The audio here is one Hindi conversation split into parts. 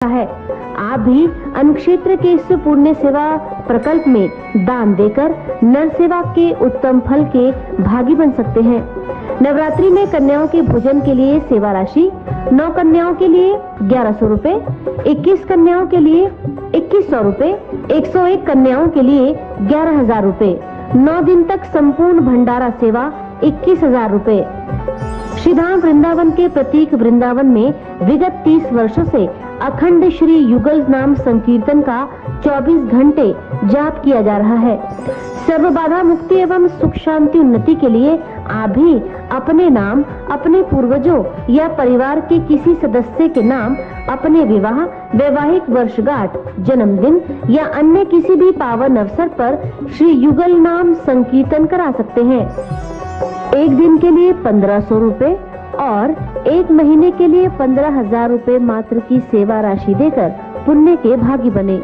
है। आप भी अनुक्षेत्र के इस पुण्य सेवा प्रकल्प में दान देकर नर सेवा के उत्तम फल के भागी बन सकते हैं। नवरात्रि में कन्याओं के भोजन के लिए सेवा राशि 9 कन्याओं के लिए 1100 रुपए, 21 कन्याओं के लिए 2100 रुपए, 101 कन्याओं के लिए 11,000 रुपए, 9 दिन तक संपूर्ण भंडारा सेवा 21,000 रुपए। श्रीधाम वृंदावन के प्रतीक वृंदावन में विगत 30 वर्षों से अखंड श्री युगल नाम संकीर्तन का 24 घंटे जाप किया जा रहा है। सर्व बाधा मुक्ति एवं सुख शांति उन्नति के लिए आप भी अपने नाम, अपने पूर्वजों या परिवार के किसी सदस्य के नाम, अपने विवाह, वैवाहिक वर्षगांठ, जन्मदिन या अन्य किसी भी पावन अवसर पर श्री युगल नाम संकीर्तन करा सकते हैं। एक दिन के लिए 1500 रुपए और एक महीने के लिए 15,000 रुपए मात्र की सेवा राशि देकर पुण्य के भागी बने।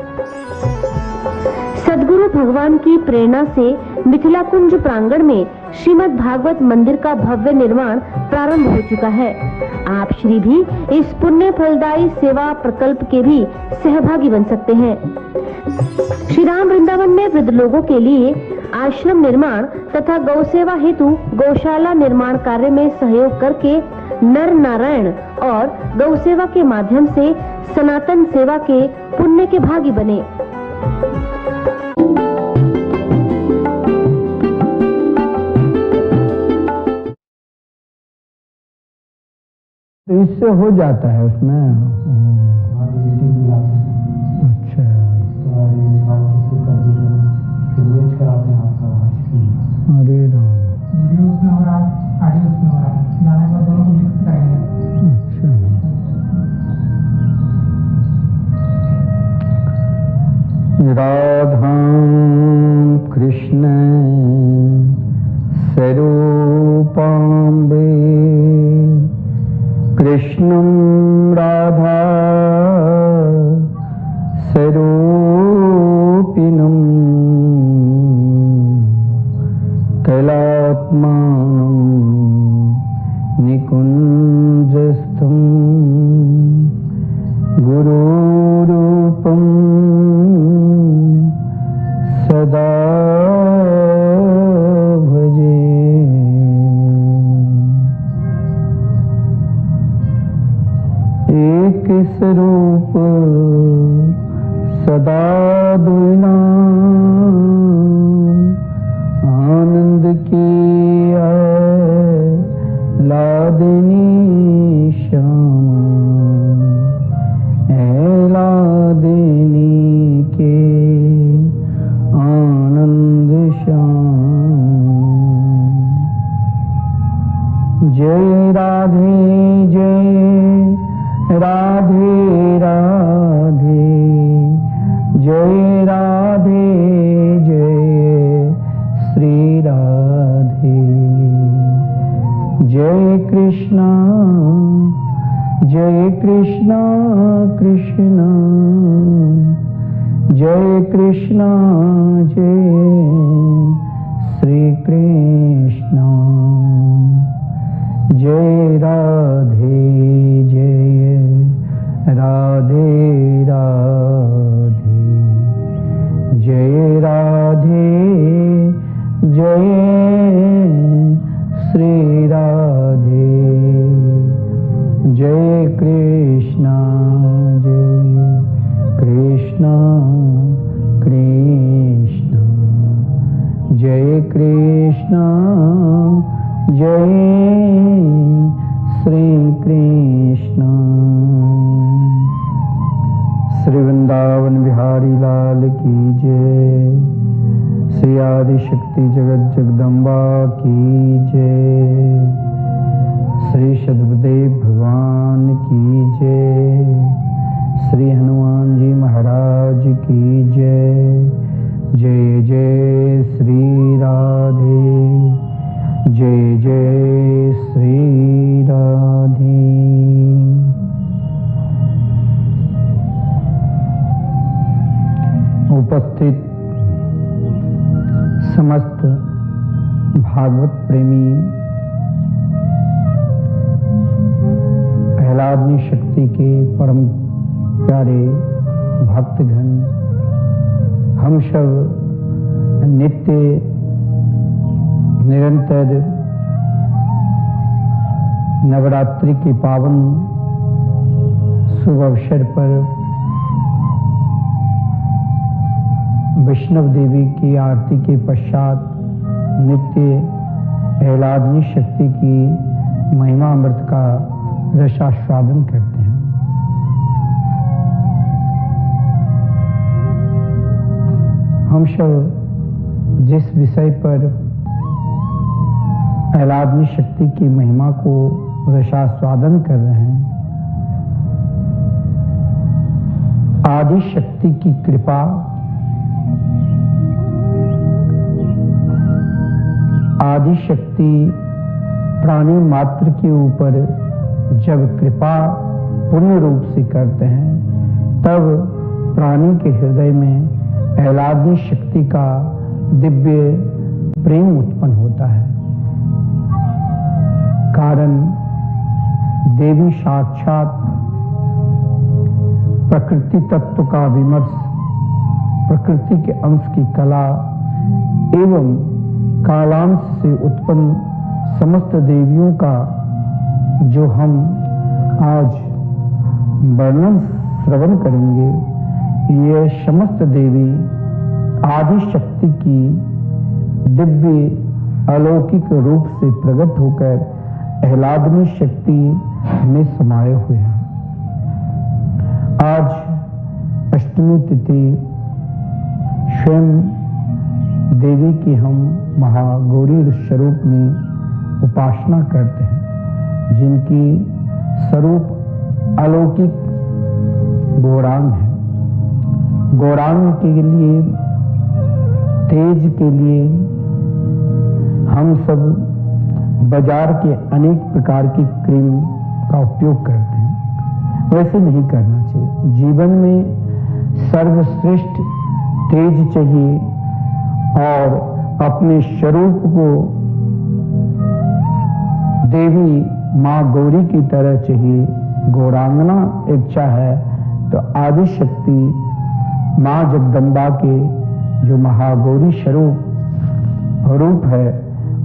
सद्गुरु भगवान की प्रेरणा से मिथिला कुंज प्रांगण में श्रीमद् भागवत मंदिर का भव्य निर्माण प्रारंभ हो चुका है। आप श्री भी इस पुण्य फलदायी सेवा प्रकल्प के भी सहभागी बन सकते हैं। श्री राम वृंदावन में वृद्ध लोगों के लिए आश्रम निर्माण तथा गौ सेवा हेतु गौशाला निर्माण कार्य में सहयोग करके नर नारायण और गौ सेवा के माध्यम से सनातन सेवा के पुण्य के भागी बने। तो इससे हो जाता है उसमें। अच्छा, अरे राम, वीडियो उसमें हो रहा है, ऑडियो उसमें हो रहा है, गाने का दोनों को मिक्स करेंगे। अच्छा, राधा कृष्ण स्वरूपाम्बे कृष्णं राधा स्वरूपिणं कैलात्मानं निकुञ्जस्थं गुरुरूपं सदा भजे। एक स्वरूप सदा दुना आनंद की लादनी श्याम लादनी के आनंद श्याम। जय राधे जय राधे राधे, जय राधे जय श्री राधे। जय कृष्णा कृष्णा, जय कृष्णा जय श्री कृष्णा। जय राधे जय राधे राधे, जय राधे जय श्री राधे। जय कृष्णा कृष्णा, जय कृष्णा जय श्री कृष्ण। श्री वृंदावन बिहारी लाल की जय। श्री आदि शक्ति जगत जगदम्बा की जय। श्री सदगुरुदेव भगवान की जय। श्री हनुमान जी महाराज की जय। जय जय श्री राधे, जय जय श्री राधे। उपस्थित समस्त भागवत प्रेमी प्रहलादनी शक्ति के परम प्यारे भक्तगण, हम सब नित्य निरंतर नवरात्रि के पावन शुभ अवसर पर वैष्णव देवी की आरती के पश्चात नित्य आह्लादनी शक्ति की महिमा अमृत का रसास्वादन करते हैं। हम सब जिस विषय पर आह्लादनी शक्ति की महिमा को रसास्वादन कर रहे हैं, आदि शक्ति की कृपा, आदि शक्ति प्राणी मात्र के ऊपर जब कृपा पूर्ण रूप से करते हैं, तब प्राणी के हृदय में आह्लादनी शक्ति का दिव्य प्रेम उत्पन्न होता है। कारण देवी साक्षात प्रकृति तत्व का विमर्श, प्रकृति के अंश की कला एवं कालांश से उत्पन्न समस्त देवियों का जो हम आज वर्णन श्रवण करेंगे, ये समस्त देवी आदि शक्ति की दिव्य अलौकिक रूप से प्रकट होकर आह्लादनी शक्ति में समाये हुए हैं। आज अष्टमी तिथि स्वयं देवी की हम महागौरी स्वरूप में उपासना करते हैं, जिनकी स्वरूप अलौकिक गौरांग है। गौरांग के लिए, तेज के लिए हम सब बाजार के अनेक प्रकार की क्रीम का उपयोग करते हैं। वैसे नहीं करना चाहिए। जीवन में सर्वश्रेष्ठ तेज चाहिए और अपने स्वरूप को देवी माँ गौरी की तरह चाहिए। गौरांगना इच्छा है तो आदि शक्ति माँ जगदम्बा के जो महागौरी स्वरूप रूप है,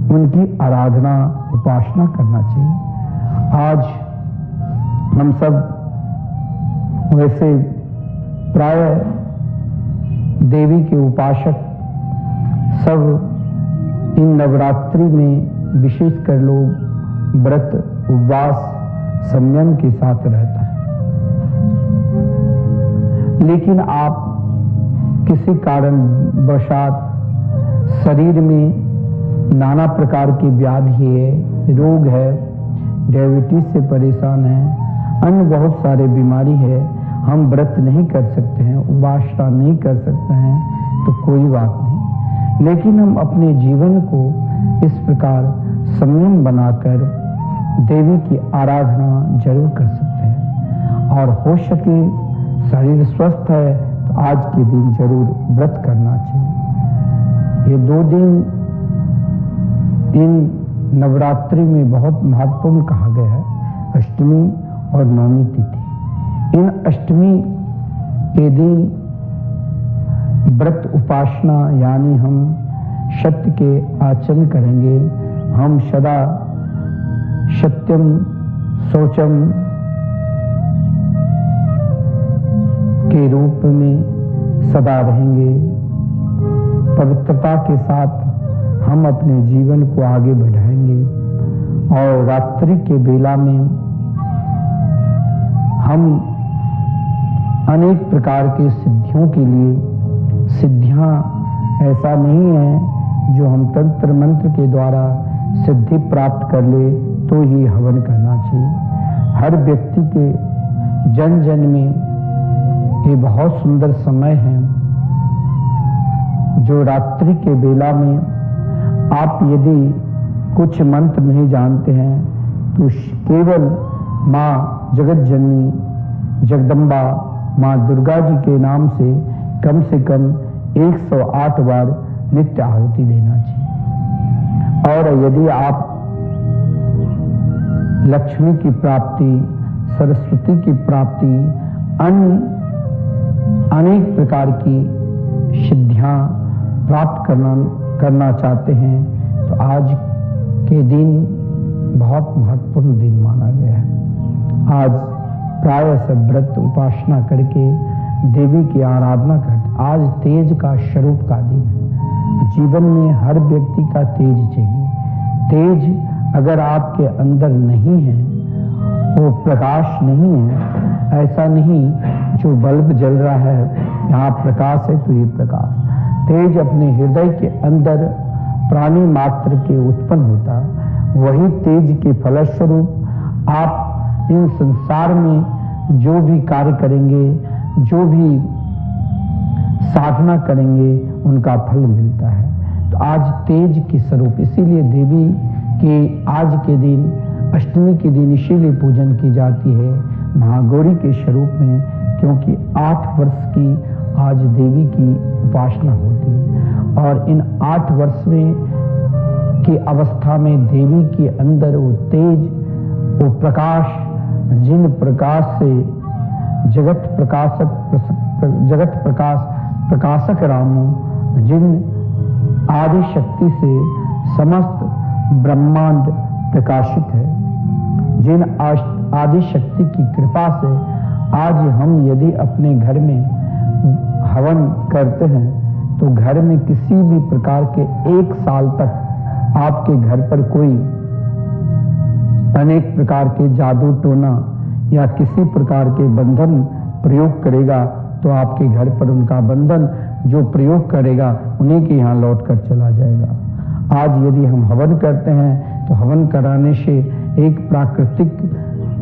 उनकी आराधना उपासना करना चाहिए। आज हम सब वैसे प्राय देवी के उपासक सब इन नवरात्रि में विशेषकर लोग व्रत, उपवास, संयम के साथ रहता है। लेकिन आप किसी कारण वशात शरीर में नाना प्रकार की व्याधि है, रोग है, डायबिटीज से परेशान है, अन्य बहुत सारे बीमारी है, हम व्रत नहीं कर सकते हैं, उपासना नहीं कर सकते हैं, तो कोई बात नहीं। लेकिन हम अपने जीवन को इस प्रकार संयम बनाकर देवी की आराधना जरूर कर सकते हैं। और हो सके शरीर स्वस्थ है तो आज के दिन जरूर व्रत करना चाहिए। ये 2 दिन इन नवरात्रि में बहुत महत्वपूर्ण कहा गया है, अष्टमी और नवमी तिथि। इन अष्टमी के दिन व्रत उपासना यानी हम सत्य के आचरण करेंगे। हम सदा सत्यम शौचम के रूप में सदा रहेंगे। पवित्रता के साथ हम अपने जीवन को आगे बढ़ाएंगे और रात्रि के बेला में हम अनेक प्रकार के सिद्धियों के लिए, सिद्धियां ऐसा नहीं है जो हम तंत्र मंत्र के द्वारा सिद्धि प्राप्त कर ले तो ही हवन करना चाहिए। हर व्यक्ति के जन जन में ये बहुत सुंदर समय है जो रात्रि के बेला में आप यदि कुछ मंत्र नहीं जानते हैं तो केवल माँ जगत जननी जगदम्बा माँ दुर्गा जी के नाम से कम 108 बार नित्य आहुति देना चाहिए। और यदि आप लक्ष्मी की प्राप्ति, सरस्वती की प्राप्ति, अनेक प्रकार की सिद्धियां प्राप्त करना चाहते हैं तो आज के दिन बहुत महत्वपूर्ण दिन माना गया है। आज प्राय सब व्रत उपासना करके देवी की आराधना करते। आज तेज का स्वरूप का दिन है। जीवन में हर व्यक्ति का तेज चाहिए। तेज अगर आपके अंदर नहीं है, वो प्रकाश नहीं है, ऐसा नहीं जो बल्ब जल रहा है यहाँ प्रकाश है तो ये प्रकाश, तेज अपने हृदय के अंदर प्राणी मात्र के उत्पन्न होता, वही तेज के फलस्वरूप आप इन संसार में जो भी कार्य करेंगे, जो भी साधना करेंगे, उनका फल मिलता है। तो आज तेज की स्वरूप, इसीलिए देवी के आज के दिन, अष्टमी के दिन इसीलिए पूजन की जाती है महागौरी के स्वरूप में, क्योंकि 8 वर्ष की आज देवी की उपासना होती है। और इन 8 वर्ष में की अवस्था में देवी के अंदर वो तेज, वो प्रकाश, जिन प्रकाश से जगत प्रकाशक रामो, जिन आदि शक्ति से समस्त ब्रह्मांड प्रकाशित है, जिन आदि शक्ति की कृपा से आज हम यदि अपने घर में हवन करते हैं तो घर में किसी भी प्रकार के 1 साल तक आपके घर पर कोई अनेक प्रकार के जादू टोना या किसी प्रकार के बंधन प्रयोग करेगा तो आपके घर पर उनका बंधन जो प्रयोग करेगा उन्हीं के यहाँ लौट कर चला जाएगा। आज यदि हम हवन करते हैं तो हवन कराने से एक प्राकृतिक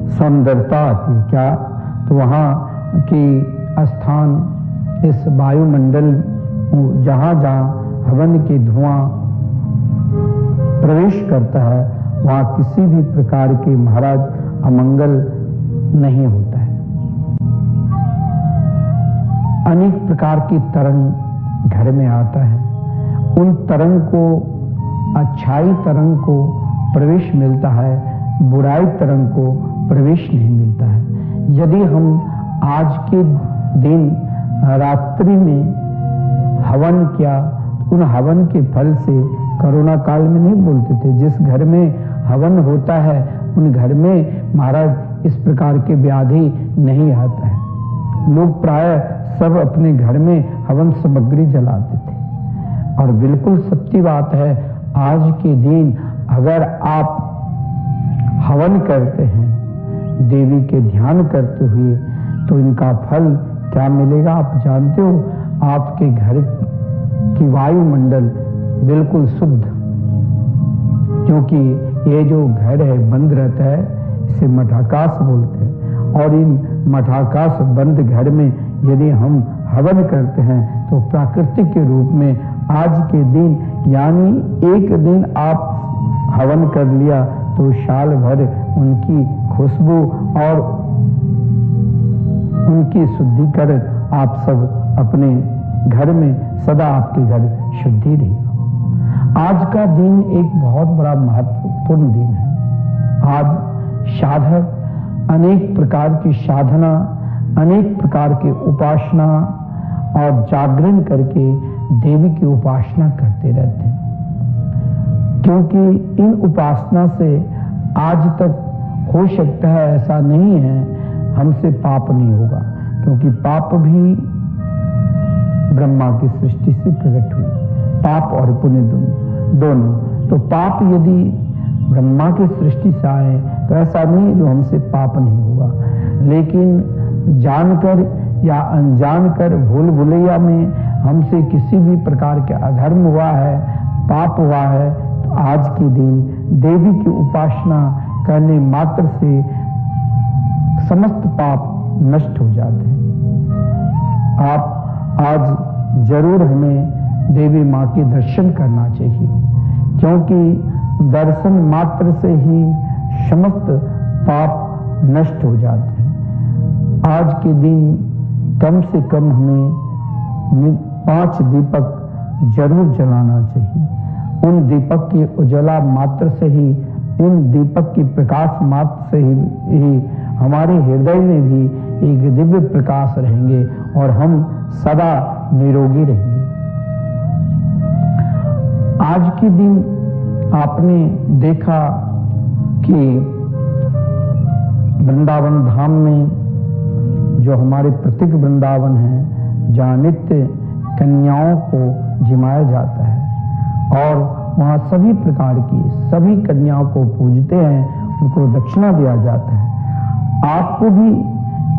सौंदर्यता आती है। क्या? तो वहाँ की स्थान, इस वायुमंडल, जहाँ जहाँ हवन के धुआं प्रवेश करता है वहाँ किसी भी प्रकार के महाराज अमंगल नहीं होता है। अनेक प्रकार की तरंग घर में आता है, उन तरंग को, अच्छाई तरंग को प्रवेश मिलता है, बुराई तरंग को प्रवेश नहीं मिलता है। यदि हम आज के दिन रात्रि में हवन किया, उन हवन के फल से, कोरोना काल में नहीं बोलते थे, जिस घर में हवन होता है उन घर में महाराज इस प्रकार के व्याधि नहीं आता है। लोग प्राय सब अपने घर में हवन सामग्री जलाते थे। और बिल्कुल सच्ची बात है, आज के दिन अगर आप हवन करते हैं देवी के ध्यान करते हुए तो इनका फल क्या मिलेगा आप जानते हो? आपके घर की वायुमंडल बिल्कुल शुद्ध, क्योंकि ये जो घर है बंद रहता है, इसे मठाकाश बोलते हैं। और इन मठाकाश बंद घर में यदि हम हवन करते हैं तो प्राकृतिक के रूप में आज के दिन, यानी एक दिन आप हवन कर लिया तो साल भर उनकी खुशबू और उनकी शुद्धिकरण आप सब अपने घर में सदा आपके घर शुद्धि रही। आज का दिन एक बहुत बड़ा महत्वपूर्ण दिन है। आज साधक अनेक प्रकार की साधना, अनेक प्रकार के उपासना और जागरण करके देवी की उपासना करते रहते हैं, क्योंकि इन उपासना से आज तक हो सकता है ऐसा नहीं है हमसे पाप नहीं होगा, क्योंकि पाप भी ब्रह्मा की सृष्टि से प्रकट हुई, पाप और पुण्य दोनों। तो पाप यदि ब्रह्मा की सृष्टि से आए तो ऐसा नहीं जो हमसे पाप नहीं होगा, लेकिन जानकर या अनजानकर भूल भुलैया में हमसे किसी भी प्रकार के अधर्म हुआ है, पाप हुआ है, तो आज के दिन देवी की उपासना करने मात्र से समस्त पाप नष्ट हो जाते हैं। आप आज जरूर हमें देवी माँ के दर्शन करना चाहिए, क्योंकि दर्शन मात्र से ही समस्त पाप नष्ट हो जाते हैं। आज के दिन कम से कम हमें 5 दीपक जरूर जलाना चाहिए। उन दीपक की उजाला मात्र से ही, इन दीपक की प्रकाश मात्र से ही हमारे हृदय में भी एक दिव्य प्रकाश रहेंगे और हम सदा निरोगी रहेंगे। आज के दिन आपने देखा कि वृंदावन धाम में जो हमारे प्रतीक वृंदावन है, जहाँ नित्य कन्याओं को जिमाया जाता है और वहाँ सभी प्रकार की सभी कन्याओं को पूजते हैं, उनको दक्षिणा दिया जाता है। आपको भी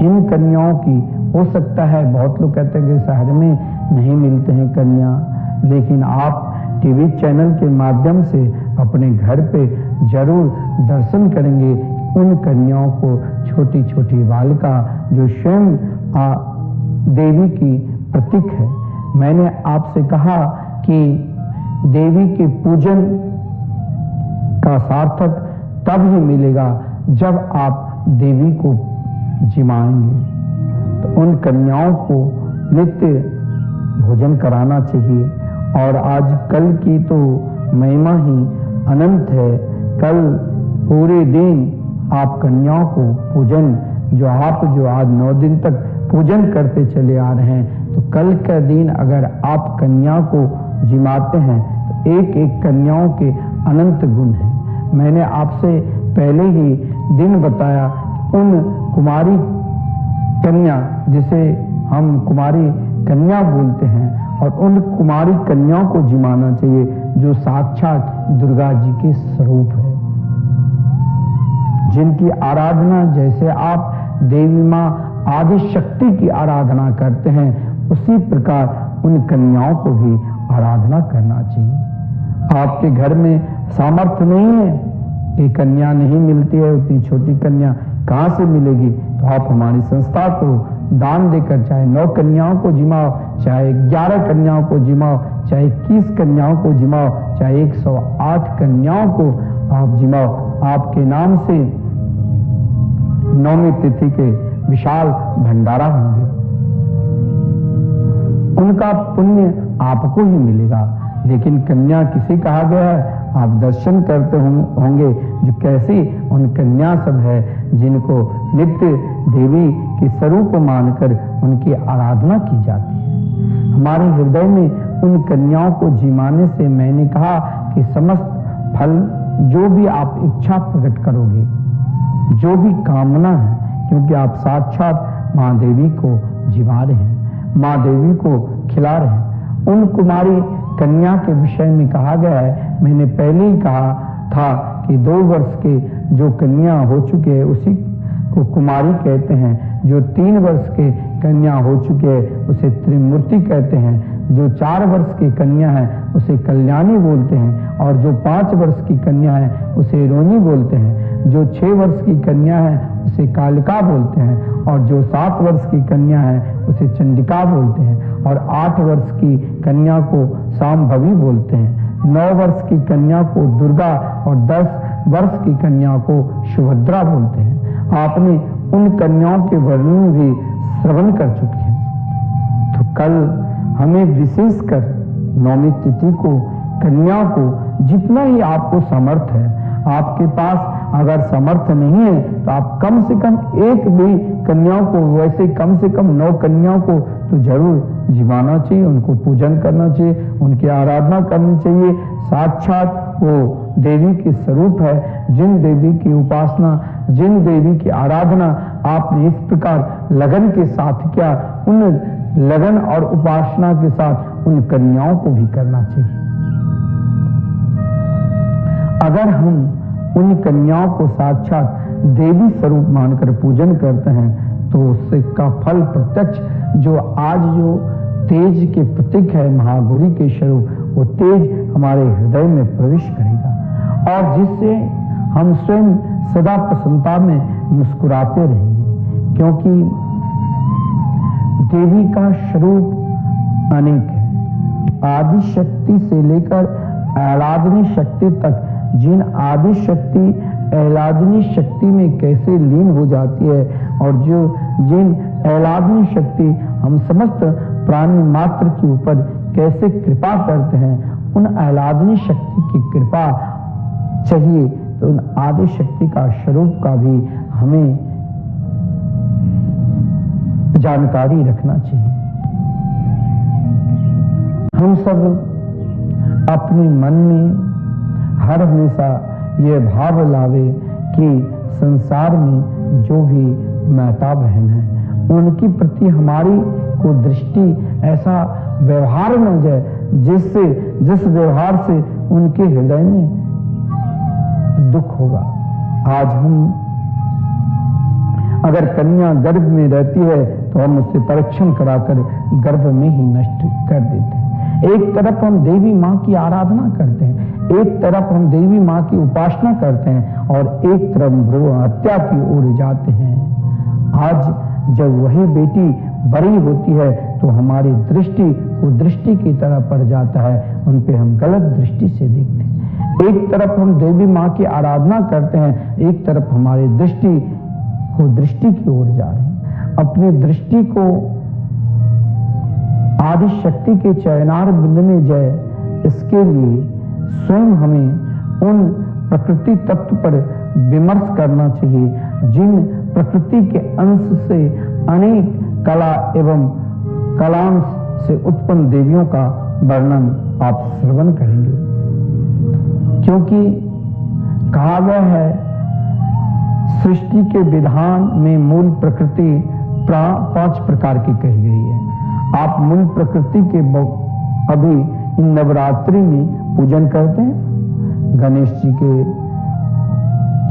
इन कन्याओं की हो सकता है, बहुत लोग कहते हैं कि शहर में नहीं मिलते हैं कन्या, लेकिन आप टीवी चैनल के माध्यम से अपने घर पे जरूर दर्शन करेंगे उन कन्याओं को, छोटी छोटी बालिका जो स्वयं देवी की प्रतीक है। मैंने आपसे कहा कि देवी के पूजन का सार्थक तब ही मिलेगा जब आप देवी को जिमाएंगे। तो उन कन्याओं को नित्य भोजन कराना चाहिए और आज कल की तो महिमा ही अनंत है। कल पूरे दिन आप कन्याओं को पूजन जो आज 9 दिन तक पूजन करते चले आ रहे हैं, तो कल का दिन अगर आप कन्या को जिमाते हैं तो एक एक कन्याओं के अनंत गुण हैं। मैंने आपसे पहले ही दिन बताया, उन कुमारी कन्या जिसे हम कुमारी कन्या बोलते हैं, और उन कुमारी कन्याओं को जिमाना चाहिए जो साक्षात दुर्गा जी के स्वरूप है, जिनकी आराधना जैसे आप देवी माँ आदि शक्ति की आराधना करते हैं, उसी प्रकार उन कन्याओं को भी आराधना करना चाहिए। आपके घर में सामर्थ्य नहीं है कि कन्या नहीं मिलती है, उतनी छोटी कन्या कहाँ से मिलेगी, तो आप हमारी संस्था को दान देकर चाहे 9 कन्याओं को जिमाओ, चाहे 11 कन्याओं को जिमाओ, चाहे 21 कन्याओं को जिमाओ, चाहे 108 कन्याओं को आप जिमाओ, आपके नाम से नौमी तिथि के विशाल भंडारा होंगे, उनका पुण्य आपको ही मिलेगा। लेकिन कन्या किसे कहा गया है, आप दर्शन करते होंगे जो कैसी उन कन्या सब है जिनको नित्य देवी के स्वरूप मानकर उनकी आराधना की जाती है। हमारे हृदय में उन कन्याओं को जिमाने से मैंने कहा कि समस्त फल जो भी आप इच्छा प्रकट करोगे, जो भी कामना है, क्योंकि आप साक्षात माँ देवी को जिमा रहे हैं, माँ देवी को खिला रहे हैं। उन कुमारी कन्या के विषय में कहा गया है, मैंने पहले ही कहा था कि 2 वर्ष के जो कन्या हो चुके हैं उसी को कुमारी कहते हैं, जो 3 वर्ष के कन्या हो चुके हैं उसे त्रिमूर्ति कहते हैं, जो 4 वर्ष की कन्या है उसे कल्याणी बोलते हैं, और जो 5 वर्ष की कन्या है उसे रोनी बोलते हैं, जो 6 वर्ष की कन्या है उसे कालिका बोलते हैं, और जो 7 वर्ष की कन्या है उसे चंडिका बोलते हैं, और 8 वर्ष की कन्या को सांभवी बोलते हैं, 9 वर्ष की कन्या को दुर्गा और 10 वर्ष की कन्या को सुभद्रा बोलते हैं। आपने उन कन्याओं के वर्णन भी श्रवण कर चुके हैं। तो कल हमें विशेषकर नौमी तिथि को कन्या को जितना ही आपको समर्थ है, आपके पास अगर समर्थ नहीं है तो आप कम से कम एक भी कन्याओं को, वैसे कम से कम 9 कन्याओं को तो जरूर जिमाना चाहिए, उनको पूजन करना चाहिए, उनकी आराधना करनी चाहिए। साक्षात वो देवी के स्वरूप है, जिन देवी की उपासना, जिन देवी की आराधना आपने इस प्रकार लगन के साथ किया, उन लगन और उपासना के साथ उन कन्याओं को भी करना चाहिए। अगर हम उन कन्याओं को साक्षात देवी स्वरूप मानकर पूजन करते हैं तो उससे का फल प्रत्यक्ष जो आज जो तेज के प्रतीक है महागौरी के स्वरूप, वो तेज हमारे हृदय में प्रवेश करेगा और जिससे हम स्वयं सदा प्रसन्नता में मुस्कुराते रहेंगे, क्योंकि देवी का स्वरूप अनेक है। आदि शक्ति से लेकर आह्लादनी शक्ति तक, जिन आदि शक्ति आह्लादनी शक्ति में कैसे लीन हो जाती है और जो जिन आह्लादनी शक्ति हम समस्त प्राणी मात्र के ऊपर कैसे कृपा करते हैं, उन आह्लादनी शक्ति की कृपा चाहिए तो उन आदि शक्ति का स्वरूप का भी हमें जानकारी रखना चाहिए। हम सब अपने मन में हर हमेशा ये भाव लावे कि संसार में जो भी माता बहन है उनके प्रति हमारी को दृष्टि ऐसा व्यवहार न जाए जिससे जिस व्यवहार से उनके हृदय में दुख होगा। आज हम अगर कन्या गर्भ में रहती है तो हम उससे परीक्षण कराकर गर्भ में ही नष्ट कर देते हैं। एक तरफ हम देवी माँ की आराधना करते हैं, एक तरफ हम देवी माँ की उपासना करते हैं और एक तरफ भ्रूण हत्या की ओर जाते हैं। आज जब वही बेटी बड़ी होती है तो हमारी दृष्टि वो दृष्टि की तरह पड़ जाता है, उन पे हम गलत दृष्टि से देखते हैं। एक तरफ हम देवी माँ की आराधना करते हैं, एक तरफ हमारी दृष्टि वो दृष्टि की ओर जा रही है। अपनी दृष्टि को आदि शक्ति के चयनार बिंद में जय, इसके लिए स्वयं हमें उन प्रकृति तत्व पर विमर्श करना चाहिए जिन प्रकृति के अंश से अनेक कला एवं कलांश से उत्पन्न देवियों का वर्णन आप श्रवण करेंगे। क्योंकि कहा गया है सृष्टि के विधान में मूल प्रकृति 5 प्रकार की कही गई है। आप मूल प्रकृति के अभी इन नवरात्रि में पूजन करते हैं। गणेश जी के,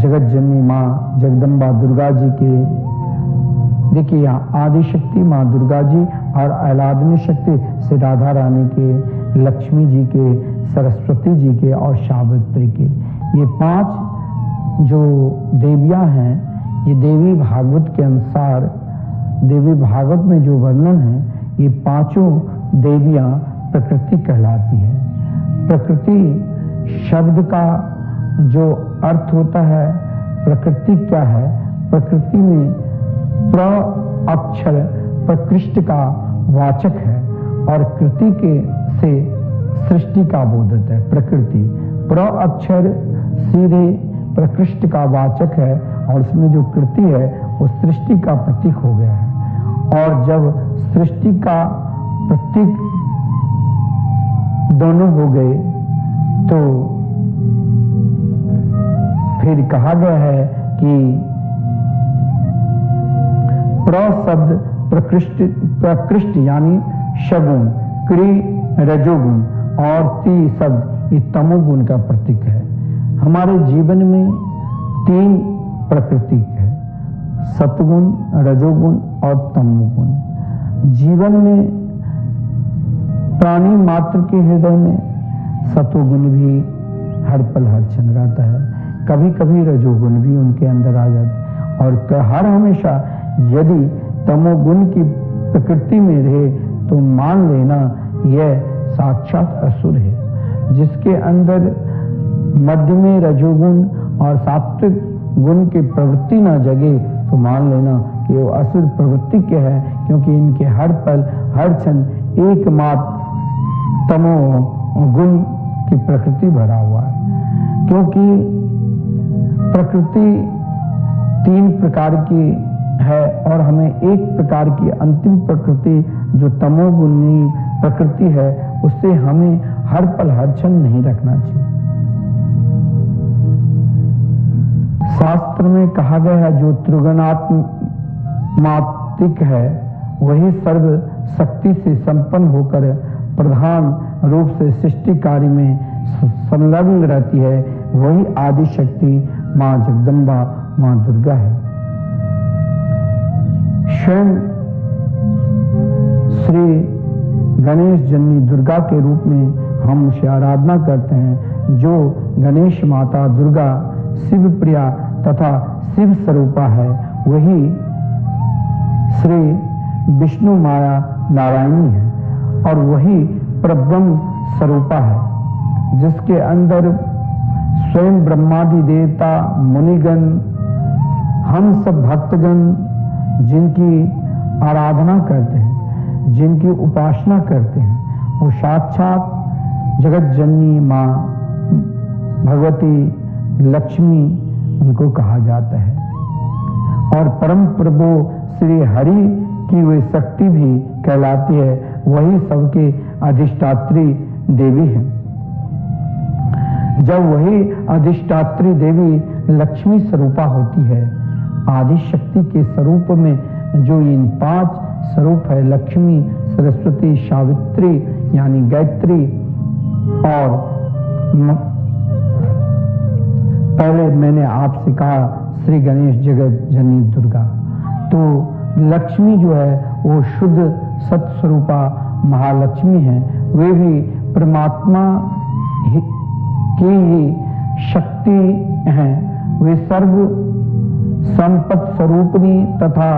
जगत जननी माँ जगदम्बा दुर्गा जी के, देखिए यहाँ आदि शक्ति माँ दुर्गा जी और आह्लादनी शक्ति से राधा रानी के, लक्ष्मी जी के, सरस्वती जी के और सावित्री के, ये 5 जो देवियां हैं, ये देवी भागवत के अनुसार देवी भागवत में जो वर्णन है, ये 5 देवियां प्रकृति कहलाती है। प्रकृति शब्द का जो अर्थ होता है, प्रकृति क्या है? प्रकृति में प्र अक्षर प्रकृष्ट का वाचक है और कृति के से सृष्टि का बोधक है। प्रकृति प्र अक्षर सीधे प्रकृष्ट का वाचक है और उसमें जो कृति है वो सृष्टि का प्रतीक हो गया है। और जब सृष्टि का प्रतीक दोनों हो गए तो फिर कहा गया है कि प्र शब्द प्रकृष्ट यानी शगुन, क्री रजोगुण और ती शब्द ये तमोगुण का प्रतीक है। हमारे जीवन में 3 प्रकृति है, सतगुण, रजोगुण और तमोगुण। जीवन में प्राणी मात्र के हृदय में सतोगुण भी हर पल हर क्षण रहता है, कभी कभी रजोगुण भी उनके अंदर आ जाता है और हर हमेशा यदि तमोगुण की प्रकृति में रहे तो मान लेना यह साक्षात असुर है। जिसके अंदर मध्य में रजोगुण और सात्विक गुण की प्रवृत्ति न जगे तो मान लेना कि वो असुर प्रवृत्ति के है, क्योंकि इनके हर पल हर क्षण एकमात्र तमो गुण की प्रकृति भरा हुआ है। क्योंकि प्रकृति 3 प्रकार की है और हमें एक प्रकार की अंतिम प्रकृति जो तमोगुणी प्रकृति है उससे हमें हर पल हर क्षण नहीं रखना चाहिए। शास्त्र में कहा गया है जो त्रिगुणात्मिक है वही सर्व शक्ति से संपन्न होकर प्रधान रूप से सृष्टि कार्य में संलग्न रहती है, वही आदि शक्ति माँ जगदम्बा माँ दुर्गा है। स्वयं श्री गणेश जननी दुर्गा के रूप में हम उसे आराधना करते हैं। जो गणेश माता दुर्गा शिव प्रिया तथा शिव स्वरूपा है, वही श्री विष्णु माया नारायणी है और वही परब्रह्म स्वरूपा है, जिसके अंदर स्वयं ब्रह्मादि देवता मुनिगण हम सब भक्तगण जिनकी आराधना करते हैं, जिनकी उपासना करते हैं, वो साक्षात जगत जननी माँ भगवती लक्ष्मी उनको कहा जाता है। और परम प्रभु श्री हरि की वे शक्ति भी कहलाती है, वही सबके अधिष्ठात्री देवी है। जब वही अधिष्ठात्री देवी लक्ष्मी स्वरूपा होती है, आदि शक्ति के स्वरूप में जो इन 5 स्वरूप है, लक्ष्मी, सरस्वती, सावित्री यानी गायत्री, और पहले मैंने आपसे कहा श्री गणेश जगत जननी दुर्गा, तो लक्ष्मी जो है वो शुद्ध सत्स्वरूपा महालक्ष्मी है। वे भी परमात्मा की ही शक्ति हैं। वे सर्व संपत्ति स्वरूपनी तथा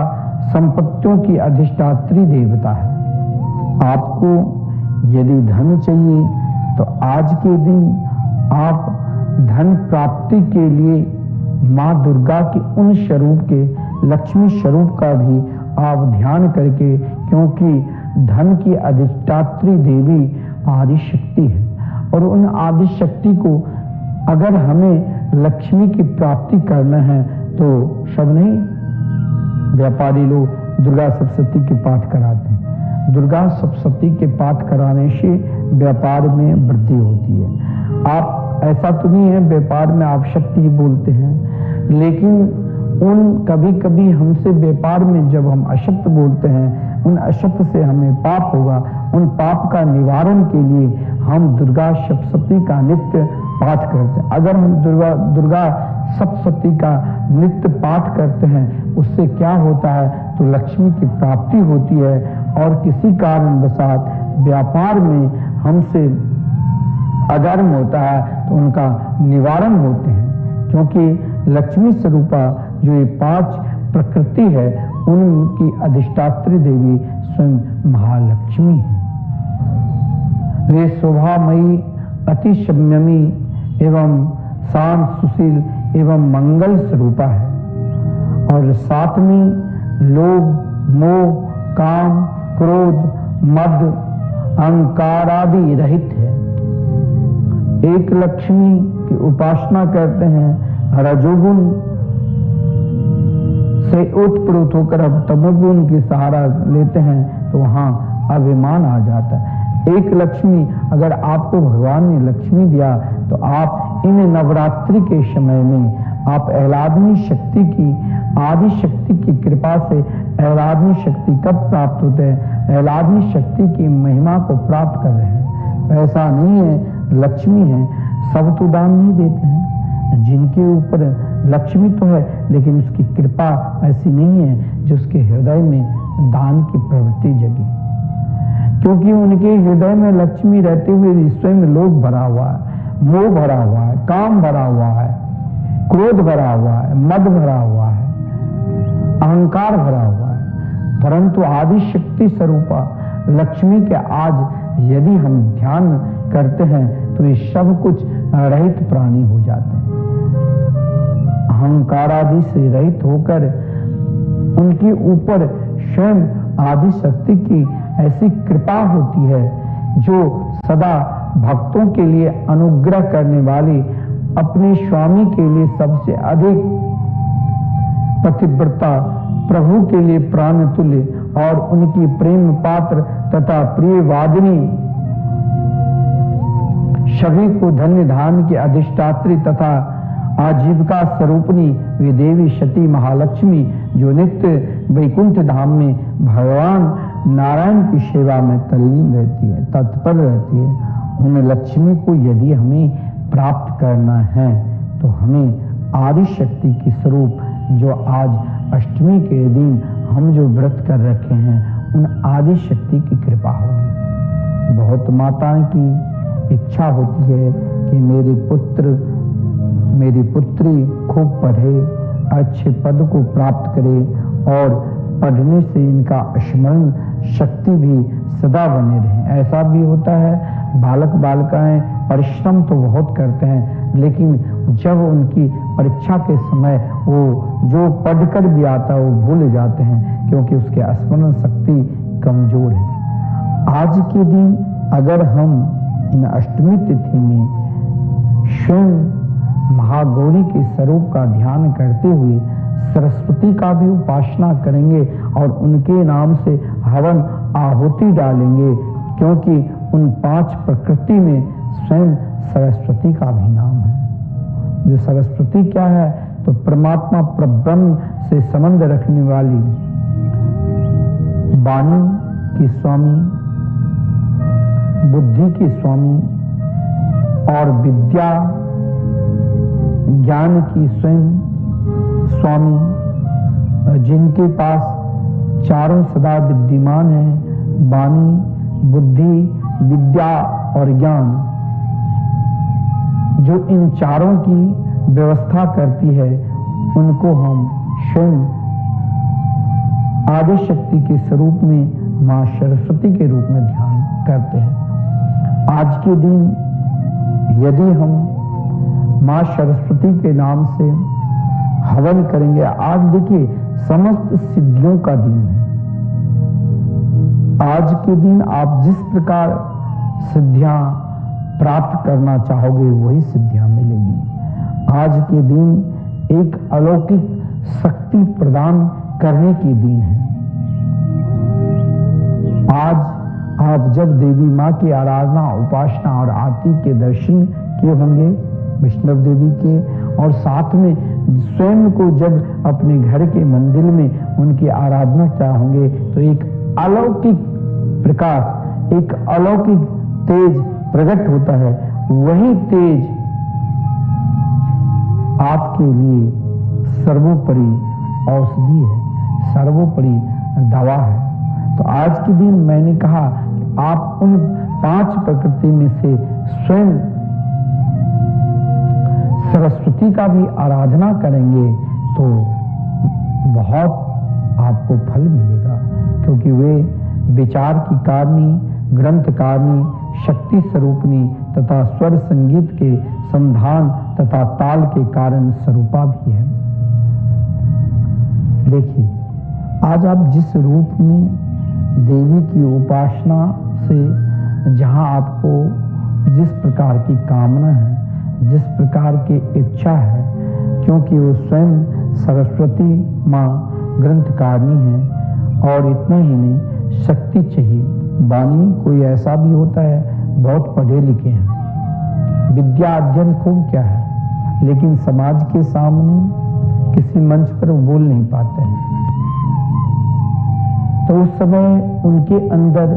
संपत्तियों की अधिष्ठात्री देवता है। आपको यदि धन चाहिए तो आज के दिन आप धन प्राप्ति के लिए माँ दुर्गा के उन स्वरूप के, लक्ष्मी स्वरूप का भी आप ध्यान करके, क्योंकि धन की अधिष्ठात्री देवी आदि शक्ति है, और उन आदि शक्ति को अगर हमें लक्ष्मी की प्राप्ति करना है तो सब नहीं, व्यापारी लोग दुर्गा सप्तशती के पाठ कराते हैं। दुर्गा सप्तशती के पाठ कराने से व्यापार में वृद्धि होती है। आप ऐसा तो नहीं है व्यापार में आप शक्ति ही बोलते हैं, लेकिन उन कभी कभी हमसे व्यापार में जब हम अशक्त बोलते हैं, उन अशक्त से हमें पाप होगा। उन पाप का निवारण के लिए हम दुर्गा सप्तशती का नित्य पाठ करते हैं। अगर हम दुर्गा सप्तशती का नित्य पाठ करते हैं, उससे क्या होता है तो लक्ष्मी की प्राप्ति होती है, और किसी कारणवशात व्यापार में हमसे अधर्म होता है तो उनका निवारण होते हैं, क्योंकि लक्ष्मी स्वरूपा जो ये 5 प्रकृति है उनकी अधिष्ठात्री देवी स्वयं महालक्ष्मी है। वे शोभामयी, अति संयमी एवं शांत, सुशील एवं मंगल स्वरूपा है, और साथ में लोभ, मोह, काम, क्रोध, मद, अहंकार आदि रहित है। एक लक्ष्मी की उपासना करते हैं, रजोगुण से उत्प्रोत होकर अब तमोगुण की सहारा लेते हैं तो वहां अभिमान आ जाता है। एक लक्ष्मी, अगर आपको भगवान ने लक्ष्मी दिया तो आप इन नवरात्रि के समय में आप आह्लादनी शक्ति की, आदि शक्ति की कृपा से आह्लादनी शक्ति कब प्राप्त होते हैं, आह्लादनी शक्ति की महिमा को प्राप्त कर रहे हैं। ऐसा नहीं है लक्ष्मी है सब तो दान नहीं देते हैं, जिनके ऊपर लक्ष्मी तो है लेकिन उसकी कृपा ऐसी नहीं है जो उसके हृदय में दान की प्रवृत्ति जगी, क्योंकि उनके हृदय में लक्ष्मी रहते हुए स्वयं लोभ भरा हुआ है, मोह भरा हुआ है, काम भरा हुआ है, क्रोध भरा हुआ है, मद भरा हुआ है, अहंकार भरा हुआ है। परंतु आदि शक्ति स्वरूपा लक्ष्मी के आज यदि हम ध्यान करते हैं तो ये सब कुछ रहित प्राणी हो जाते हैं। अहंकार आदि से रहित होकर उनके ऊपर स्वयं आदि शक्ति की ऐसी कृपा होती है जो सदा भक्तों के लिए अनुग्रह करने वाली, अपने स्वामी के लिए सबसे अधिक पतिव्रता, प्रभु के लिए प्राण तुल्य और उनकी प्रेम पात्र तथा प्रिय वादिनी, सभी को धन्य धाम की अधिष्ठात्री तथा आजीविका स्वरूपनी वे देवी सती महालक्ष्मी जो नित्य वैकुंठ धाम में भगवान नारायण की सेवा में तल्लीन रहती है, तत्पर रहती है। उन लक्ष्मी को यदि हमें प्राप्त करना है तो हमें आदि शक्ति की स्वरूप जो आज अष्टमी के दिन हम जो व्रत कर रखे हैं उन आदि शक्ति की कृपा होगी। बहुत माताओं की इच्छा होती है कि मेरे पुत्र मेरी पुत्री खूब पढ़े, अच्छे पद को प्राप्त करे और पढ़ने से इनका स्मरण शक्ति भी सदा बने रहे। ऐसा भी होता है, बालक बालिकाएं परिश्रम तो बहुत करते हैं लेकिन जब उनकी परीक्षा के समय वो जो पढ़कर भी आता है वो भूल जाते हैं क्योंकि उसके स्मरण शक्ति कमजोर है। आज के दिन अगर हम इन अष्टमी तिथि में स्वयं महागौरी के स्वरूप का ध्यान करते हुए सरस्वती का भी उपासना करेंगे और उनके नाम से हवन आहुति डालेंगे, क्योंकि उन 5 प्रकृति में स्वयं सरस्वती का भी नाम है। जो सरस्वती क्या है, तो परमात्मा परब्रह्म से संबंध रखने वाली वाणी की स्वामी, बुद्धि की स्वामी और विद्या ज्ञान की स्वयं स्वामी, जिनके पास चारों सदा विद्यमान है, वाणी, बुद्धि, विद्या और ज्ञान, जो इन चारों की व्यवस्था करती है, उनको हम स्वयं आदि शक्ति के स्वरूप में मां सरस्वती के रूप में ध्यान करते हैं। आज के दिन यदि हम मां सरस्वती के नाम से हवन करेंगे, आज देखिए समस्त सिद्धियों का दिन है। आज के दिन आप जिस प्रकार सिद्धियां प्राप्त करना चाहोगे वही सिद्धियां मिलेगी। आज के दिन एक अलौकिक शक्ति प्रदान करने की दिन है। आज आप जब देवी मां की आराधना, उपासना और आरती के दर्शन किए होंगे वैष्णव देवी के, और साथ में स्वयं को जब अपने घर के मंदिर में उनकी आराधना चाहोगे, तो एक अलौकिक प्रकाश, एक अलौकिक तेज प्रकट होता है। वही तेज आपके लिए सर्वोपरि औषधि है, सर्वोपरि दवा है। तो आज के दिन मैंने कहा कि आप उन 5 प्रकृति में से स्वयं सरस्वती का भी आराधना करेंगे तो बहुत आपको फल मिलेगा, क्योंकि वे विचार की कारणी, ग्रंथ कारणी, शक्ति स्वरूपनी तथा स्वर संगीत के संधान तथा ताल के कारण स्वरूपा भी है। देखिए, आज आप जिस रूप में देवी की उपासना से जहां आपको जिस प्रकार की कामना है, जिस प्रकार की इच्छा है, क्योंकि वो स्वयं सरस्वती मां ग्रंथकारिणी है। और इतना ही नहीं, शक्ति चाहिए। वाणी कोई ऐसा भी होता है, बहुत पढ़े लिखे हैं, विद्या अध्ययन खूब क्या है, लेकिन समाज के सामने किसी मंच पर बोल नहीं पाते हैं। तो उस समय उनके अंदर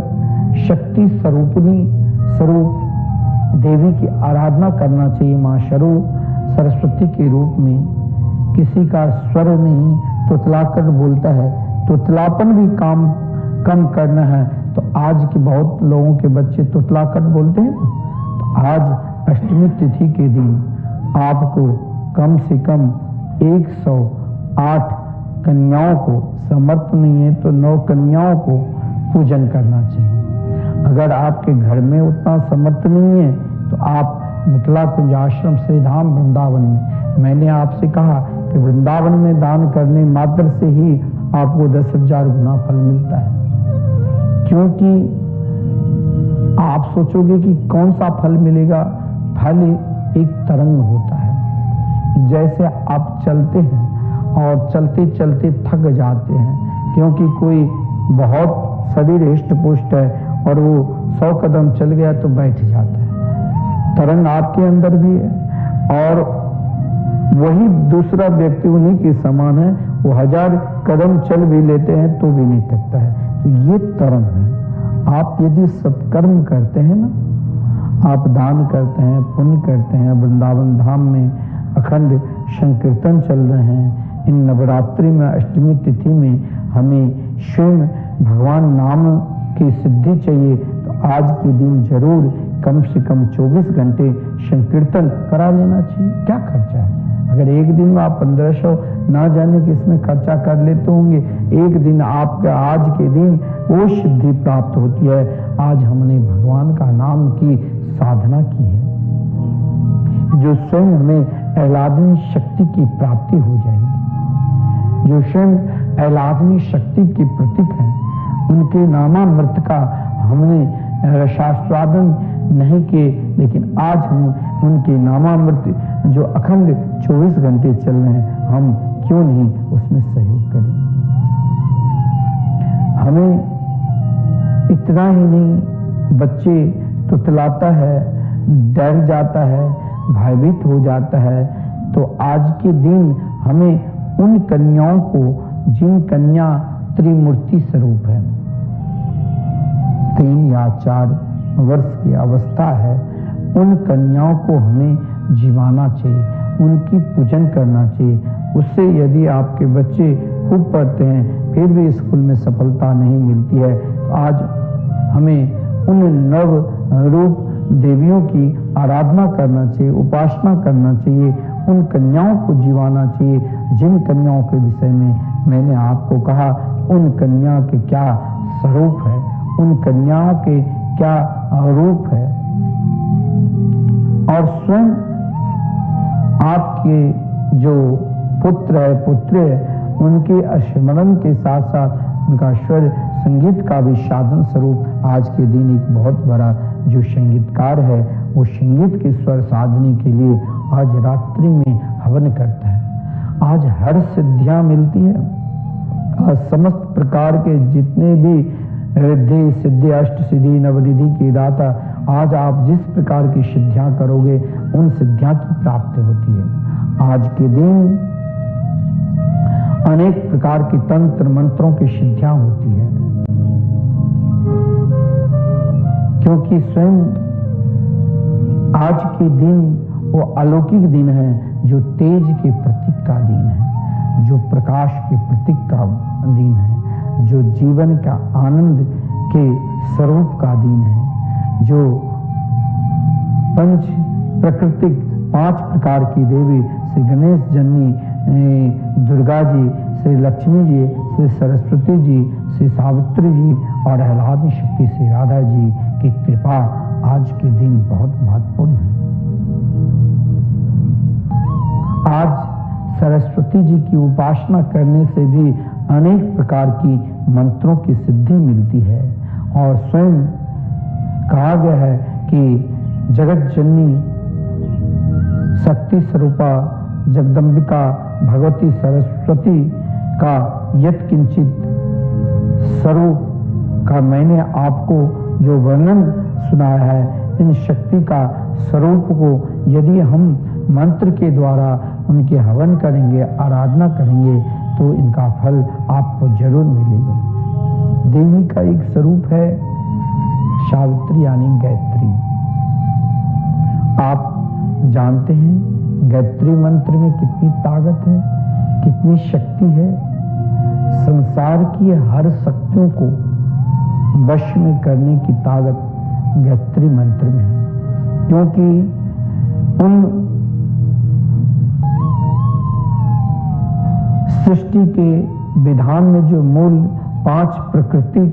शक्ति स्वरूपनी स्वरूप देवी की आराधना करना चाहिए। मां सरस्वती के रूप में किसी का स्वर नहीं तुतलाकर बोलता है, तुतलापन भी कम करना है। तो आज के बहुत लोगों के बच्चे तुतलाकर बोलते हैं। तो आज अष्टमी तिथि के दिन आपको कम से कम 108 कन्याओं को, समर्थ नहीं है तो 9 कन्याओं को पूजन करना चाहिए। अगर आपके घर में उतना समर्थ नहीं है तो आप मिथिला कुंज आश्रम श्री धाम वृंदावन में, मैंने आपसे कहा कि वृंदावन में दान करने मात्र से ही आपको 10,000 गुना फल मिलता है। क्योंकि आप सोचोगे कि कौन सा फल मिलेगा, फल एक तरंग होता है। जैसे आप चलते हैं और चलते चलते थक जाते हैं, क्योंकि कोई बहुत शरीर हिष्ट पुष्ट है और वो 100 कदम चल गया तो बैठ जाता है। तरंग आपके अंदर भी है, और वही दूसरा व्यक्ति उन्हीं के समान है, वो 1000 कदम चल भी लेते हैं तो भी नहीं थकता है। तो ये तरंग है। आप यदि सत्कर्म करते हैं ना, आप दान करते हैं, पुण्य करते हैं, वृंदावन धाम में अखंड संकीर्तन चल रहे हैं, इन नवरात्रि में अष्टमी तिथि में हमें स्वयं भगवान नाम की सिद्धि चाहिए, तो आज के दिन जरूर कम से कम 24 घंटे संकीर्तन करा लेना चाहिए। क्या खर्चा है? अगर एक दिन में आप 1500 ना जाने कि इसमें खर्चा कर लेते होंगे, एक दिन आपका आज के दिन वो सिद्धि प्राप्त होती है। आज हमने भगवान का नाम की साधना की है, जो स्वयं हमें आह्लादनी शक्ति की प्राप्ति हो जाएगी। जो स्वयं आह्लादनी शक्ति के प्रतीक है, उनके नामामृत का हमने रसास्वादन नहीं किए, लेकिन आज हम उनके नामामृत जो अखंड 24 घंटे चल रहे हैं, हम क्यों नहीं उसमें सहयोग करें। हमें इतना ही नहीं, बच्चे तुतलाता है, डर जाता है, भयभीत हो जाता है, तो आज के दिन हमें उन कन्याओं को, जिन कन्या त्रिमूर्ति स्वरूप है, 3 या 4 वर्ष की अवस्था है, उन कन्याओं को हमें जीवाना चाहिए, उनकी पूजन करना चाहिए। उससे यदि आपके बच्चे खूब पढ़ते हैं फिर भी स्कूल में सफलता नहीं मिलती है, तो आज हमें उन नव रूप देवियों की आराधना करना चाहिए, उपासना करना चाहिए, उन कन्याओं को जीवाना चाहिए, जिन कन्याओं के विषय में मैंने आपको कहा, उन कन्या के क्या स्वरूप है, उन कन्याओं के क्या रूप है। और स्वयं आपके जो पुत्र है, पुत्री है, उनके स्मरण के साथ साथ उनका स्वर संगीत का भी साधन स्वरूप आज के दिन एक बहुत बड़ा जो संगीतकार है, वो संगीत के स्वर साधने के लिए आज रात्रि में हवन करता है। आज हर सिद्धियां मिलती है, आज समस्त प्रकार के जितने भी रिद्धि सिद्धि अष्ट सिद्धि नवनिधि के दाता, आज आप जिस प्रकार की सिद्धियां करोगे उन सिद्धियां की प्राप्ति होती है। आज के दिन अनेक प्रकार के तंत्र मंत्रों की सिद्धियां होती है, क्योंकि स्वयं आज के दिन वो अलौकिक दिन है, जो तेज के प्रतीक का दिन है, जो प्रकाश के प्रतीक का दिन है, जो जीवन का आनंद के स्वरूप का दिन है, जो पंच प्राकृतिक 5 प्रकार की देवी श्री गणेश जननी दुर्गा जी, श्री लक्ष्मी जी, श्री सरस्वती जी, श्री सावित्री जी और आह्लादनी शक्ति श्री राधा जी की कृपा आज के दिन बहुत महत्वपूर्ण है। आज सरस्वती जी की उपासना करने से भी अनेक प्रकार की मंत्रों की सिद्धि मिलती है, और स्वयं कहा गया है कि जगत जननी शक्ति स्वरूपा जगदम्बिका भगवती सरस्वती का यत् किंचित स्वरूप का मैंने आपको जो वर्णन सुनाया है, इन शक्ति का स्वरूप को यदि हम मंत्र के द्वारा उनके हवन करेंगे, आराधना करेंगे, तो इनका फल आपको जरूर मिलेगा। देवी का एक स्वरूप है सावित्री यानी गायत्री। आप जानते हैं गायत्री मंत्र में कितनी ताकत है, कितनी शक्ति है। संसार की हर शक्तियों को वश में करने की ताकत गायत्री मंत्र में है, क्योंकि उन सृष्टि के विधान में जो मूल 5 प्रकृति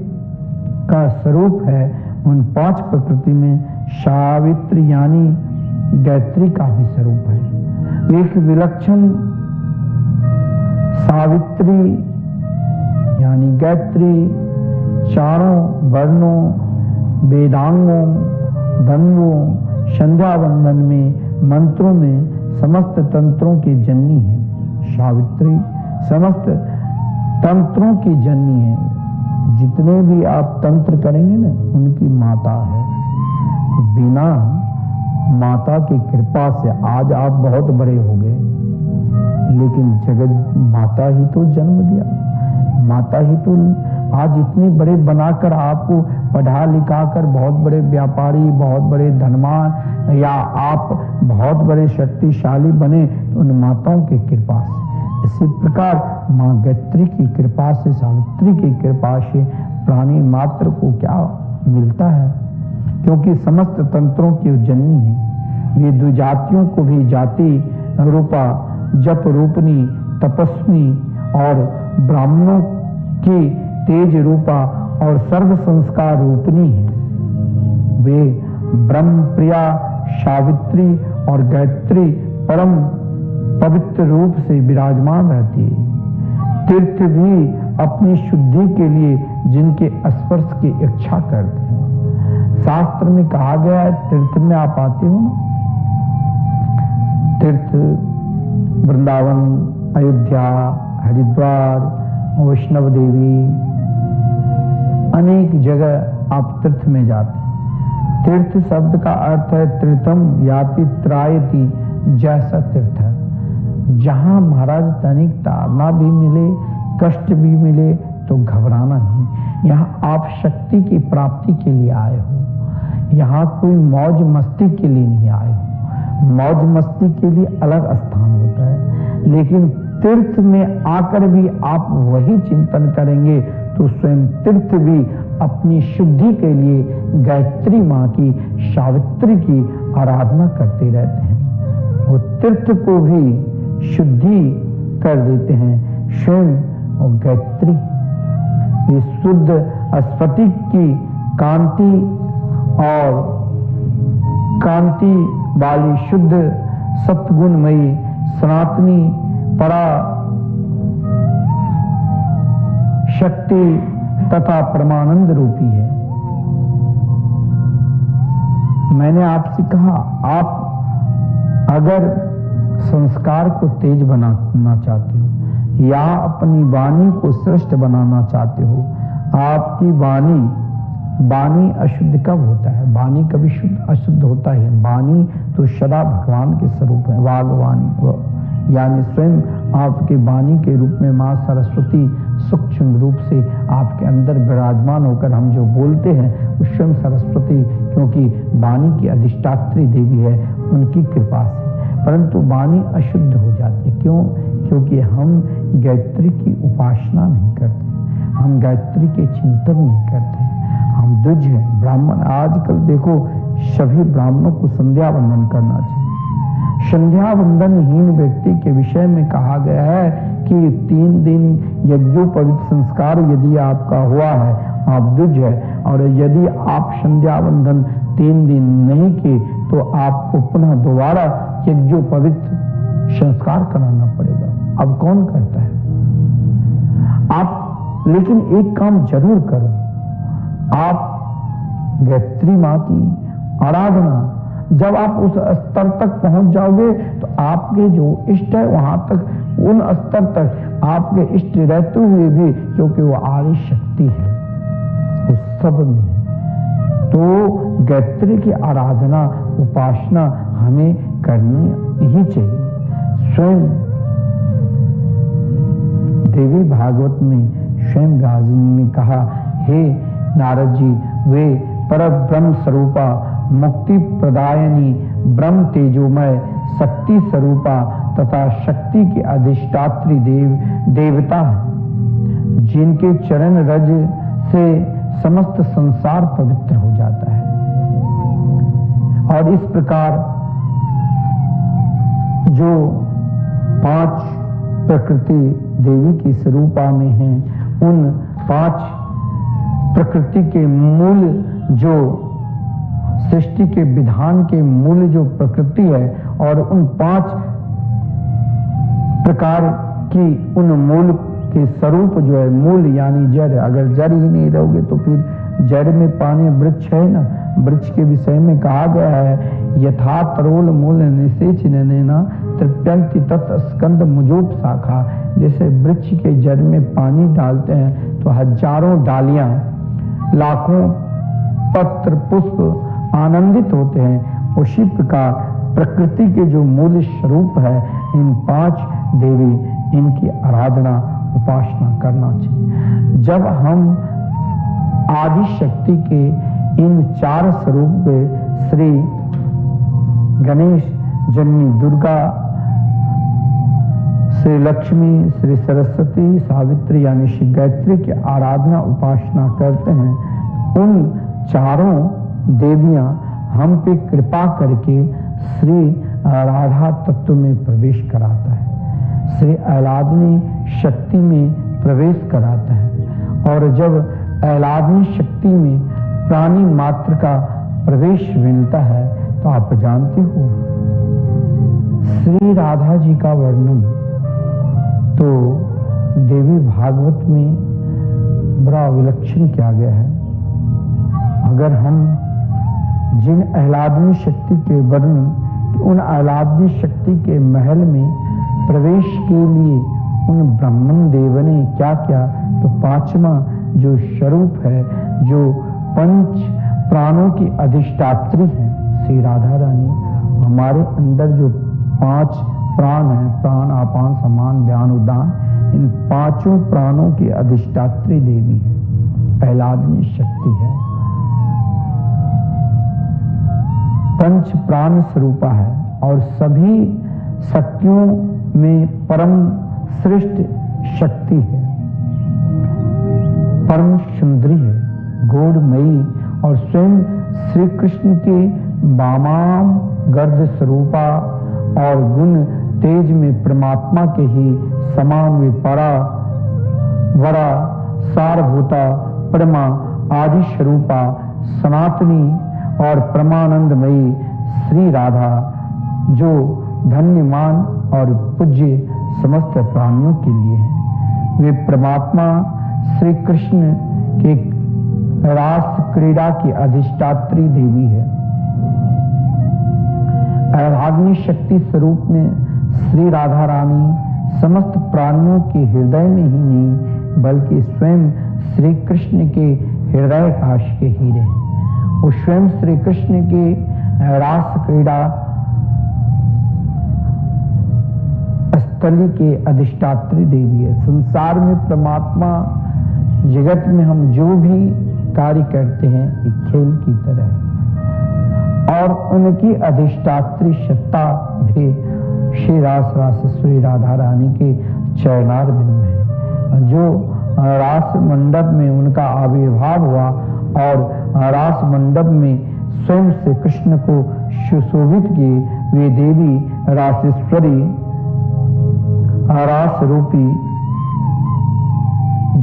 का स्वरूप है, उन 5 प्रकृति में सावित्री यानी गायत्री का भी स्वरूप है। एक विलक्षण सावित्री यानी गायत्री चारों वर्णों, वेदांगों, धन्वों, संध्या वंदन में, मंत्रों में, समस्त तंत्रों की जननी है। सावित्री समस्त तंत्रों की जननी है। जितने भी आप तंत्र करेंगे ना, उनकी माता है। बिना माता की कृपा से आज आप बहुत बड़े हो गए, लेकिन जगत माता ही तो जन्म दिया, माता ही तो आज इतने बड़े बनाकर आपको पढ़ा लिखा कर बहुत बड़े व्यापारी, बहुत बड़े धनवान या आप बहुत बड़े शक्तिशाली बने, तो उन माताओं की कृपा से। इसी प्रकार माँ गायत्री की कृपा से, सावित्री की कृपा से प्राणी मात्र को क्या मिलता है, क्योंकि समस्त तंत्रों की जननी है। ये द्विजातियों को भी जाति रूपा, जप रूपनी, तपस्वी और ब्राह्मणों की तेज रूपा और सर्व संस्कार रूपनी है। वे ब्रह्म प्रिया सावित्री और गायत्री परम पवित्र रूप से विराजमान रहती है। तीर्थ भी अपनी शुद्धि के लिए जिनके स्पर्श की इच्छा करते हैं। शास्त्र में कहा गया है, तीर्थ में आप आते हो ना, तीर्थ वृंदावन, अयोध्या, हरिद्वार, वैष्णव देवी, अनेक जगह आप तीर्थ में जाते हैं। तीर्थ शब्द का अर्थ है तीर्थम याति त्रायति, जैसा तीर्थ है जहां महाराज तनिक ताड़ना भी मिले, कष्ट भी मिले तो घबराना नहीं। यहाँ आप शक्ति की प्राप्ति के लिए आए हो, यहाँ कोई मौज मस्ती के लिए नहीं आए हो। मौज मस्ती के लिए अलग स्थान होता है, लेकिन तीर्थ में आकर भी आप वही चिंतन करेंगे तो स्वयं तीर्थ भी अपनी शुद्धि के लिए गायत्री माँ की, सावित्री की आराधना करते रहते हैं। वो तीर्थ को भी शुद्धि कर देते हैं स्वयं और गायत्री। ये शुद्ध स्फटिक की कांति और कांति वाली शुद्ध सत्गुणमयी सनातनी परा शक्ति तथा परमानंद रूपी है। मैंने आपसे कहा, आप अगर संस्कार को तेज बनाना चाहते हो या अपनी वाणी को श्रेष्ठ बनाना चाहते हो, आपकी वाणी अशुद्ध कब होता है? वाणी कभी शुद्ध अशुद्ध होता है? वाणी तो सदा भगवान के स्वरूप है। वाणी यानी स्वयं आपके वाणी के रूप में माँ सरस्वती सूक्ष्म रूप से आपके अंदर विराजमान होकर हम जो बोलते हैं वो स्वयं सरस्वती, क्योंकि वाणी की अधिष्ठात्री देवी है, उनकी कृपा से। परंतु वाणी अशुद्ध हो जाती है। क्यों? क्योंकि हम गायत्री की उपासना नहीं करते, हम गायत्री के चिंतन नहीं करते, हम द्विज हैं, ब्राह्मण। आजकल देखो सभी ब्राह्मणों को संध्या वंदन करना चाहिए। संध्या वंदनहीन व्यक्ति के विषय में कहा गया है कि 3 दिन यज्ञोपवीत संस्कार यदि आपका हुआ है, आप द्विज है, और यदि आप संध्या वंदन 3 दिन नहीं किए तो आपको पुनः दोबारा यज्ञोपवीत संस्कार कराना पड़ेगा। अब कौन करता है? आप लेकिन एक काम जरूर करो, आप गायत्री माँ की आराधना, जब आप उस स्तर तक पहुंच जाओगे तो आपके जो इष्ट है वहां तक, उन स्तर तक आपके इष्ट रहते हुए भी, क्योंकि वो आदि शक्ति है, उस सब में है। तो गायत्री की आराधना उपासना हमें करनी ही चाहिए। स्वयं देवी भागवत में स्वयं गाजी ने कहा, हे नारद जी, वे पर ब्रह्म स्वरूपा मुक्ति प्रदायनी ब्रह्म तेजोमय शक्ति स्वरूपा तथा शक्ति की अधिष्ठात्री देवता है, जिनके चरण रज से समस्त संसार पवित्र हो जाता है। और इस प्रकार जो 5 प्रकृति देवी की स्वरूपा में हैं, उन 5 प्रकृति के मूल, जो सृष्टि के विधान के मूल जो प्रकृति है, और उन 5 प्रकार की उन मूल के स्वरूप जो है, मूल यानी जड़, अगर जड़ ही नहीं रहोगे तो फिर जड़ में पाने वृक्ष है ना। वृक्ष के विषय में कहा गया है, यथा तरोल मूल निषेचनेना तृप्यंति तत् स्कंद मुजोप शाखा। जैसे वृक्ष के जड़ में पानी डालते हैं तो हजारों डालियां, लाखों पत्र पुष्प आनंदित होते हैं, उसी प्रकार प्रकृति के जो मूल स्वरूप है, इन 5 देवी, इनकी आराधना उपासना करना चाहिए। जब हम आदि शक्ति के इन 4 स्वरूप के श्री गणेश, जननी दुर्गा, श्री लक्ष्मी, श्री सरस्वती, सावित्री यानी श्री गायत्री की आराधना उपासना करते हैं, उन चारों देवियां हम पे कृपा करके श्री राधा तत्व में प्रवेश कराता है, श्री आह्लादनी शक्ति में प्रवेश कराता है। और जब आह्लादनी शक्ति में प्राणी मात्र का प्रवेश मिलता है तो आप जानते हो श्री राधा जी का वर्णन तो देवी भागवत में बड़ा विलक्षण किया गया है। अगर हम जिन आह्लादनी शक्ति के वर्णन, उन आह्लादनी शक्ति के महल में प्रवेश के लिए उन ब्राह्मण देव ने क्या किया, तो 5वां जो स्वरूप है जो पंच प्राणों की अधिष्ठात्री हैं श्री राधा रानी, हमारे अंदर जो 5 प्राण हैं, प्राण आपान समान व्यान उदान, इन 5 प्राणों की अधिष्ठात्री देवी है, प्रहलादिनी शक्ति है, पंच प्राण स्वरूपा है और सभी शक्तियों में परम श्रेष्ठ शक्ति है, परम सुंदरी है, गौरमयी और स्वयं श्री कृष्ण के वामाम गर्द स्वरूपा और गुण तेज में परमात्मा के ही समान वे परा वरा सारभूता परमा आदि स्वरूपा सनातनी और परमानंदमयी श्री राधा, जो धन्यमान और पूज्य समस्त प्राणियों के लिए है। वे परमात्मा श्री कृष्ण के रास क्रीड़ा की अधिष्ठात्री देवी है। आराधनी शक्ति स्वरूप में श्री राधा रानी समस्त प्राणियों के हृदय में ही नहीं बल्कि स्वयं श्री कृष्ण के हृदय काश के हीरे हैं। वो स्वयं श्री कृष्ण के रास क्रीड़ा स्थली के अधिष्ठात्री देवी है। संसार में परमात्मा, जगत में हम जो भी कार्य करते हैं एक खेल की तरह है और उनकी अधिष्ठात्री सत्ता भी श्री रासेश्वरी राधा रानी के चरणारविंद में है। जो रास मंडप में उनका आविर्भाव हुआ और रास मंडप में स्वयं से कृष्ण को सुशोभित किए, वे देवी रासेश्वरी रास रूपी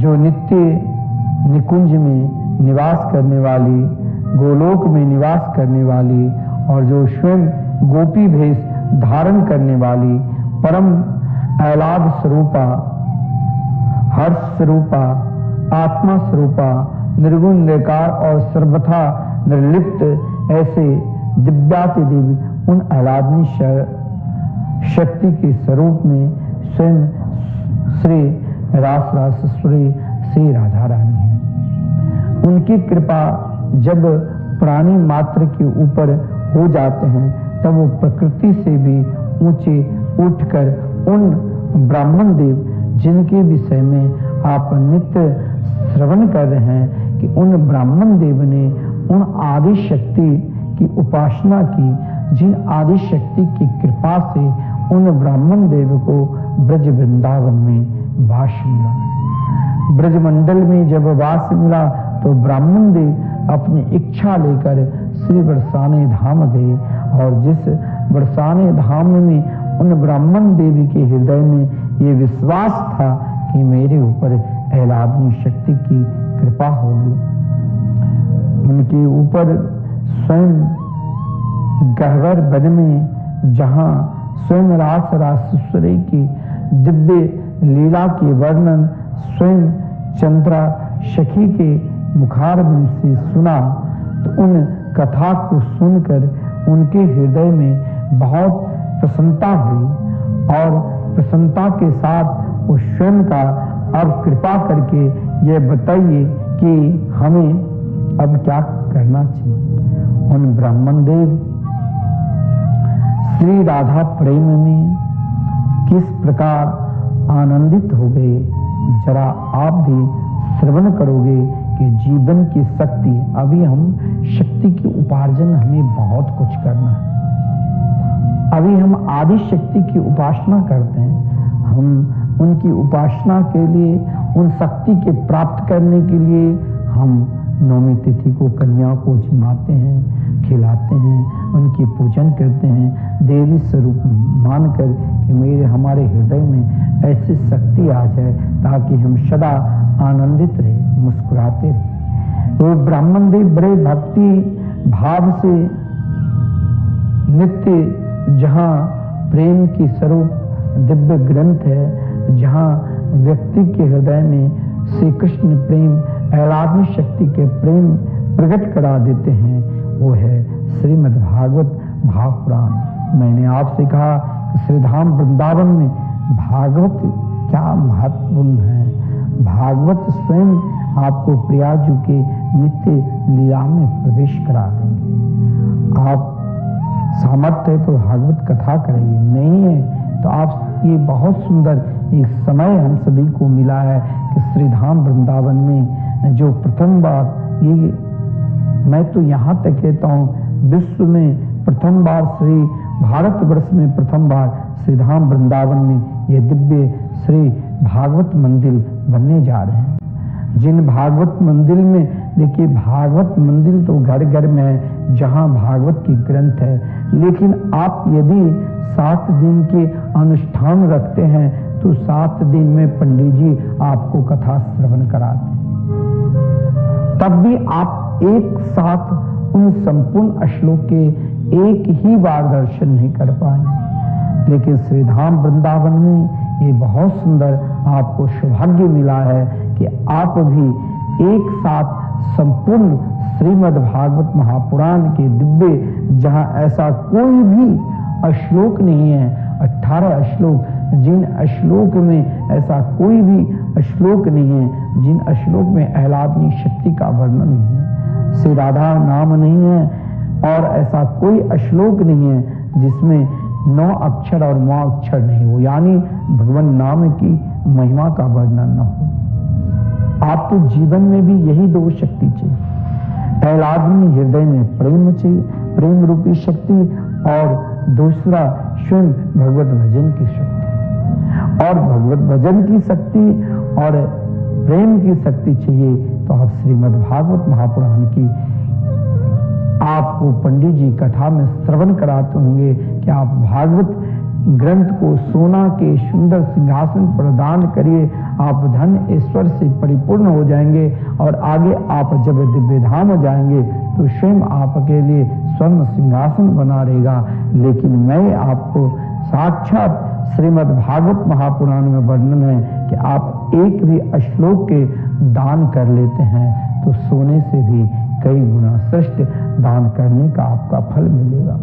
जो नित्य निकुंज में निवास करने वाली, गोलोक में निवास करने वाली और जो स्वयं गोपी भेष धारण करने वाली, परम आह्लाद स्वरूपा, हर्ष स्वरूपा, आत्मा स्वरूपा, निर्गुण निराकार और सर्वथा निर्लिप्त ऐसे दिव्याति देवी, उन आह्लादनी शक्ति के स्वरूप में स्वयं श्री रासेश्वरी श्री राधा रानी है। उनकी कृपा जब प्राणी मात्र के ऊपर हो जाते हैं तब वो प्रकृति से भी ऊंचे उठकर उन ब्राह्मण देव, जिनके विषय में आप नित्य श्रवण कर रहे हैं कि उन ब्राह्मण देव ने उन आदि शक्ति की उपासना की, जिन आदि शक्ति की कृपा से उन ब्राह्मण देव को ब्रज वृंदावन में वास मिला। ब्रजमंडल में जब वास मिला तो ब्राह्मण देव अपनी इच्छा लेकर श्री बरसाने धाम गए और जिस बरसाने धाम में उन ब्राह्मण देवी के हृदय में ये विश्वास था कि मेरे ऊपर आह्लादनी शक्ति की कृपा होगी, उनके ऊपर स्वयं गह्वर वन में जहां स्वयं रासेश्वरी की दिव्य लीला के वर्णन स्वयं चंद्रा सखी के मुखारबिंद से सुना तो उन कथा को सुनकर उनके हृदय में बहुत प्रसन्नता हुई और प्रसन्नता के साथ वो स्वयं का अब कृपा करके ये बताइए कि हमें अब क्या करना चाहिए। उन ब्राह्मण देव श्री राधा प्रेम में किस प्रकार आनंदित हो गए, जरा आप भी श्रवण करोगे कि जीवन की शक्ति, अभी हम शक्ति की उपार्जन हमें बहुत कुछ करना है। अभी हम आदि शक्ति की उपासना करते हैं, हम उनकी उपासना के लिए, उन शक्ति के प्राप्त करने के लिए हम नौमी तिथि को कन्या को जिमाते हैं, खिलाते हैं, उनकी पूजन करते हैं, देवी स्वरूप मानकर कि मेरे हमारे हृदय में ऐसी शक्ति आ जाए ताकि हम सदा आनंदित रहे, मुस्कुराते रहे। वो ब्राह्मण देव बड़े भक्ति भाव से नित्य, जहाँ प्रेम की स्वरूप दिव्य ग्रंथ है, जहाँ व्यक्ति के हृदय में श्री कृष्ण प्रेम, आह्लादनी शक्ति के प्रेम प्रकट करा देते हैं, वो है श्रीमद् भागवत महापुराण। मैंने आपसे कहा कि श्रीधाम वृंदावन में भागवत क्या महत्वपूर्ण है। भागवत स्वयं आपको प्रयाजू के नित्य लीला में प्रवेश करा देंगे। आप सामर्थ्य है तो भागवत कथा करेंगे, नहीं है तो आप ये बहुत सुंदर एक समय हम सभी को मिला है कि श्री धाम वृंदावन में जो प्रथम बार ये, मैं तो यहाँ तक कहता हूँ विश्व में प्रथम बार श्री भारतवर्ष में प्रथम बार श्री धाम वृंदावन में ये दिव्य श्री भागवत मंदिर बनने जा रहे हैं। जिन भागवत मंदिर में देखिए, भागवत मंदिर तो घर घर में है जहाँ भागवत की ग्रंथ है, लेकिन आप यदि 7 दिन के अनुष्ठान रखते हैं तो 7 दिन में पंडित जी आपको कथा श्रवण कराते हैं, तब भी आप एक साथ उन संपूर्ण श्लोक के एक ही बार दर्शन नहीं कर पाएंगे। लेकिन श्री धाम वृंदावन में ये बहुत सुंदर आपको सौभाग्य मिला है कि आप भी एक साथ संपूर्ण श्रीमद् भागवत महापुराण के दिव्य, जहां ऐसा कोई भी श्लोक नहीं है, 18 श्लोक, जिन श्लोक में ऐसा कोई भी श्लोक नहीं है जिन श्लोक में आह्लादनी शक्ति का वर्णन नहीं है, श्री राधा नाम नहीं है, और ऐसा कोई श्लोक नहीं है जिसमें 9 अक्षर और 9 अक्षर नहीं हो, यानी भगवान नाम की महिमा का वर्णन न हो। आपको जीवन में भी यही 2 शक्ति चाहिए, आह्लादनी हृदय में प्रेम चाहिए, प्रेम रूपी शक्ति, और दूसरा स्वयं भगवत भजन की शक्ति। और भगवत भजन की शक्ति और प्रेम की शक्ति चाहिए तो आप श्रीमद् भागवत महापुराण की आपको पंडित जी कथा में श्रवण कराते होंगे कि आप भागवत ग्रंथ को सोना के सुंदर सिंहासन प्रदान करिए, आप धन ऐश्वर्य से परिपूर्ण हो जाएंगे, और आगे आप जब दिव्य धाम जाएंगे तो स्वयं आपके लिए स्वर्ण सिंहासन बना रहेगा। लेकिन मैं आपको साक्षात श्रीमद् भागवत महापुराण में वर्णन है कि आप एक भी श्लोक के दान कर लेते हैं तो सोने से भी कई गुना श्रेष्ठ दान करने का आपका फल मिलेगा,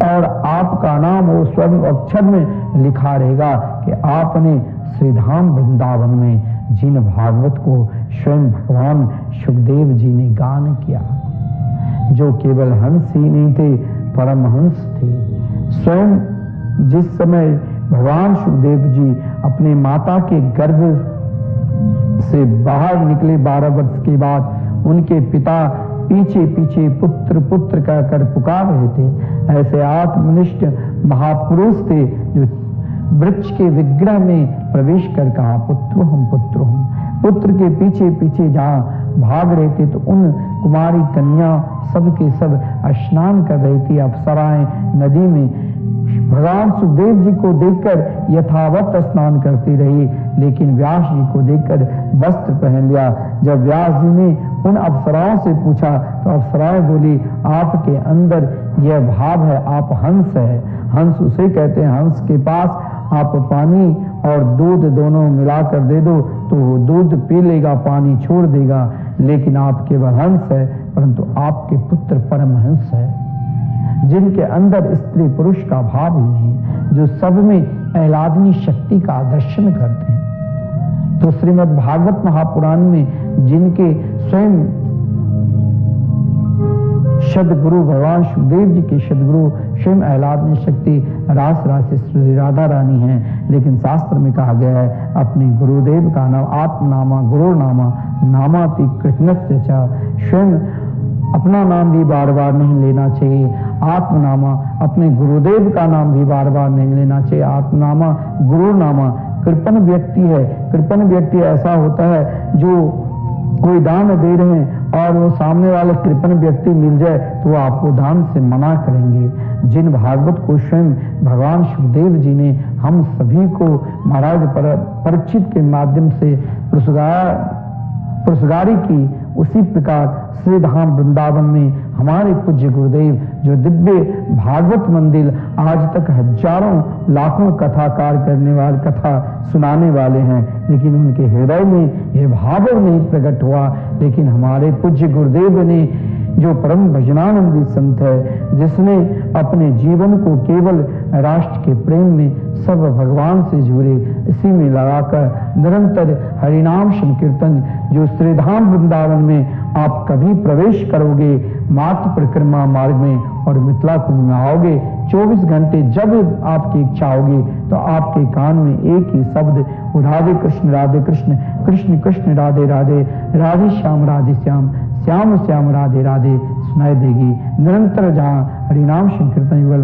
और आपका नाम वो स्वर्ण अक्षर में लिखा रहेगा कि आपने श्रीधाम वृंदावन में जिन भागवत को स्वयं भगवान सुखदेव जी ने गान किया, जो केवल हंस ही नहीं थे परमहंस थे। स्वयं जिस समय भगवान सुखदेव जी अपने माता के गर्भ से बाहर निकले 12 वर्ष के बाद, उनके पिता पीछे पीछे पुत्र पुत्र कहकर पुकार रहे थे। ऐसे आत्मनिष्ठ महापुरुष थे जो वृक्ष के विग्रह में प्रवेश कर कहा पुत्र हम पुत्र हम। पुत्र के पीछे पीछे जहाँ भाग रहे थे तो उन कुमारी कन्या सब के सब स्नान कर रही थी अप्सराएं नदी में। भगवान सुखदेव जी को देखकर यथावत स्नान करती रही, लेकिन व्यास जी को देखकर वस्त्र पहन लिया। जब व्यास जी ने उन अप्सराओं से पूछा तो अप्सराएं बोली आपके अंदर यह भाव है, आप हंस है। हंस उसे कहते हैं, हंस के पास आप पानी और दूध दोनों मिलाकर दे दो तो वो दूध पी लेगा, पानी छोड़ देगा, लेकिन आप केवल हंस है, परंतु आपके पुत्र परमहंस है जिनके अंदर स्त्री पुरुष का भाव ही नहीं, जो सब में आह्लादनी शक्ति का दर्शन करते हैं। तो श्रीमद् भागवत महापुराण में जिनके स्वयं सदगुरु भगवान सुखदेव जी के सदगुरु स्वयं आह्लादनी शक्ति रास राशि श्री राधा रानी हैं, लेकिन शास्त्र में कहा गया है अपने गुरुदेव का नाम आत्मनामा गुरु नामा नामाति कृष्णस्य च, स्वयं अपना नाम भी बार बार नहीं लेना चाहिए। आत्मनामा अपने गुरुदेव का नाम भी बार बार नहीं लेना चाहिए। आत्मनामा गुरु नामा कृपण व्यक्ति है। कृपण व्यक्ति ऐसा होता है जो कोई दान दे रहे हैं और वो सामने वाले कृपण व्यक्ति मिल जाए तो वो आपको दान से मना करेंगे। जिन भागवत को स्वयं भगवान सुखदेव जी ने हम सभी को महाराज परीक्षित के माध्यम से पुरस्कारी की, उसी प्रकार श्री धाम वृंदावन में हमारे पूज्य गुरुदेव जो दिव्य भागवत मंदिर आज तक हजारों लाखों कथाकार करने वाले कथा सुनाने वाले हैं, लेकिन उनके हृदय में यह भाव नहीं प्रकट हुआ। लेकिन हमारे पूज्य गुरुदेव ने जो परम भजनानंदी संत है, जिसने अपने जीवन को केवल राष्ट्र के प्रेम में सब भगवान से जुड़े इसी में लगाकर निरंतर हरिनाम संकीर्तन, जो श्रीधाम वृंदावन में आप कभी प्रवेश करोगे मार्ग परिक्रमा मार्ग में और मिथिला कुंज में आओगे, 24 घंटे जब आपकी इच्छा होगी तो आपके कान में एक ही शब्द राधे कृष्ण कृष्ण कृष्ण राधे राधे, राधे श्याम श्याम श्याम राधे राधे सुनाई देगी। निरंतर जहाँ हरिनाम संकीर्तन युगल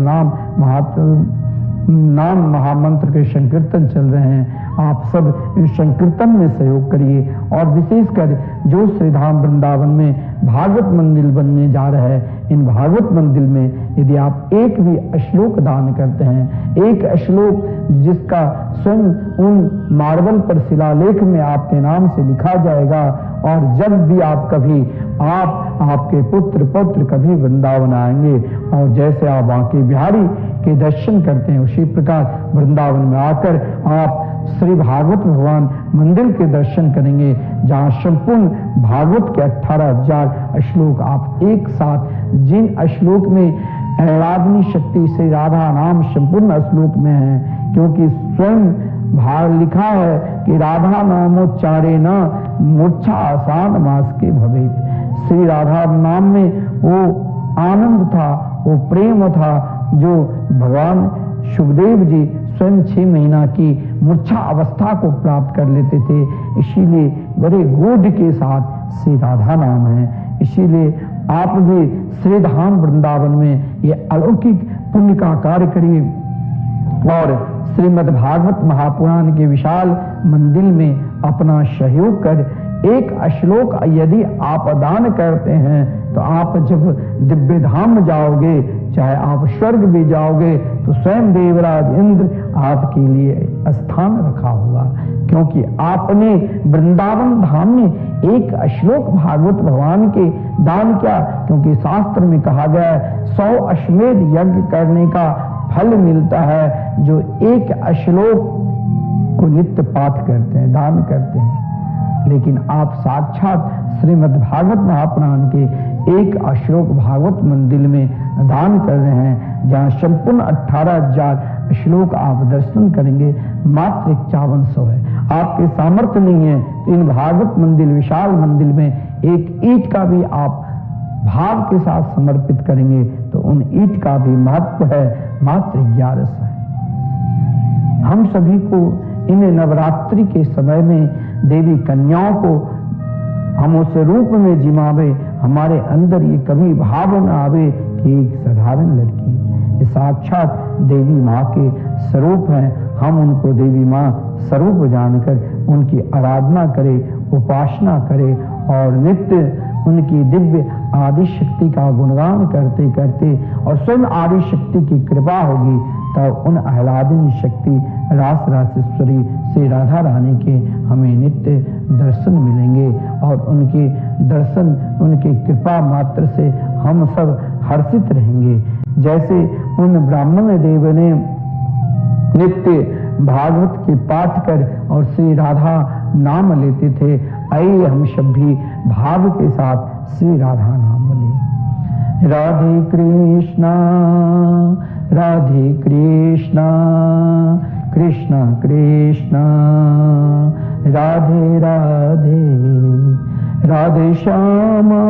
नाम महामंत्र के संकीर्तन चल रहे हैं, आप सब इस संकीर्तन में सहयोग करिए। और विशेषकर जो श्रीधाम वृंदावन में भागवत मंदिर बनने जा रहा है, इन भागवत मंदिर में यदि आप एक भी श्लोक दान करते हैं, एक श्लोक जिसका स्वयं उन मार्बल पर शिलालेख में आपके नाम से लिखा जाएगा, और जब भी आप कभी आपके पुत्र पौत्र कभी वृंदावन आएंगे और जैसे आप बांके बिहारी के दर्शन करते हैं, उसी प्रकार वृंदावन में आकर आप श्री भागवत भगवान मंदिर के दर्शन करेंगे, जहां संपूर्ण भागवत के 18,000 श्लोक आप एक साथ, जिन श्लोक में आराधनी शक्ति से राधा नाम संपूर्ण श्लोक में है, क्योंकि स्वयं भाग लिखा है कि राधा नामोच्चारे न मूर्छा आसान मास के भवेत। श्री राधा नाम में वो आनंद था, वो प्रेम था, जो भगवान सुखदेव जी स्वयं 6 महीना की मूर्छा अवस्था को प्राप्त कर लेते थे। इसीलिए बड़े गूढ़ के साथ श्री राधा नाम है। इसीलिए आप भी श्री धाम वृंदावन में ये अलौकिक पुण्य का कार्य करिए और श्रीमद् भागवत महापुराण के विशाल मंदिर में अपना सहयोग कर एक श्लोक यदि आप दान करते हैं तो आप जब दिव्य धाम में जाओगे, चाहे आप स्वर्ग भी जाओगे, तो स्वयं देवराज इंद्र आपके लिए स्थान रखा होगा, क्योंकि आपने वृंदावन धाम में एक श्लोक भागवत भगवान के दान किया। क्योंकि शास्त्र में कहा गया है 100 अश्वमेध यज्ञ करने का फल मिलता है जो एक श्लोक को नित्य पाठ करते हैं, दान करते हैं। लेकिन आप साक्षात श्रीमद् भागवत महापुराण के एक श्लोक भागवत मंदिर में दान कर रहे हैं, जहां संपूर्ण 18,000 श्लोक आप दर्शन करेंगे। मात्र 5100 है, आपके सामर्थ्य नहीं है तो इन भागवत मंदिर विशाल मंदिर में एक ईंट का भी आप भाव के साथ समर्पित करेंगे तो उन ईंट का भी महत्व है मात्र 1100 है। हम सभी को इन नवरात्रि के समय में देवी कन्याओं को हम उस रूप में जिमावे, हमारे अंदर ये कभी भाव न आवे कि एक साधारण लड़की ये साक्षात देवी माँ के स्वरूप हैं। हम उनको देवी माँ स्वरूप जानकर उनकी आराधना करें, उपासना करें और नित्य उनकी दिव्य आदि शक्ति का गुणगान करते करते और स्वयं आदि शक्ति की कृपा होगी तब उन आह्लादिनी शक्ति रास रासेश्वरी से राधा रानी के हमें नित्य दर्शन मिलेंगे और उनके दर्शन उनकी कृपा मात्र से हम सब हर्षित रहेंगे। जैसे उन ब्राह्मण देव ने नित्य भागवत के पाठ कर और श्री राधा नाम लेते थे, आइए हम सब भी भाव के साथ श्री राधा नाम लें। राधे कृष्णा कृष्णा कृष्णा राधे राधे, राधे श्यामा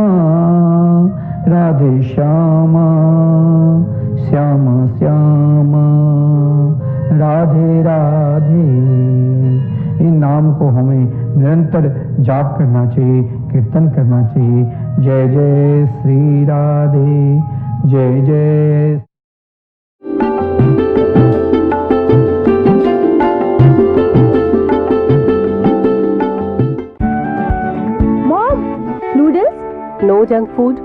श्याम श्याम राधे राधे। इन नाम को हमें निरंतर जाप करना चाहिए, कीर्तन करना चाहिए। जय जय श्री राधे, जय जय। Mom, noodles? No junk food.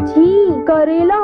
छी, करेला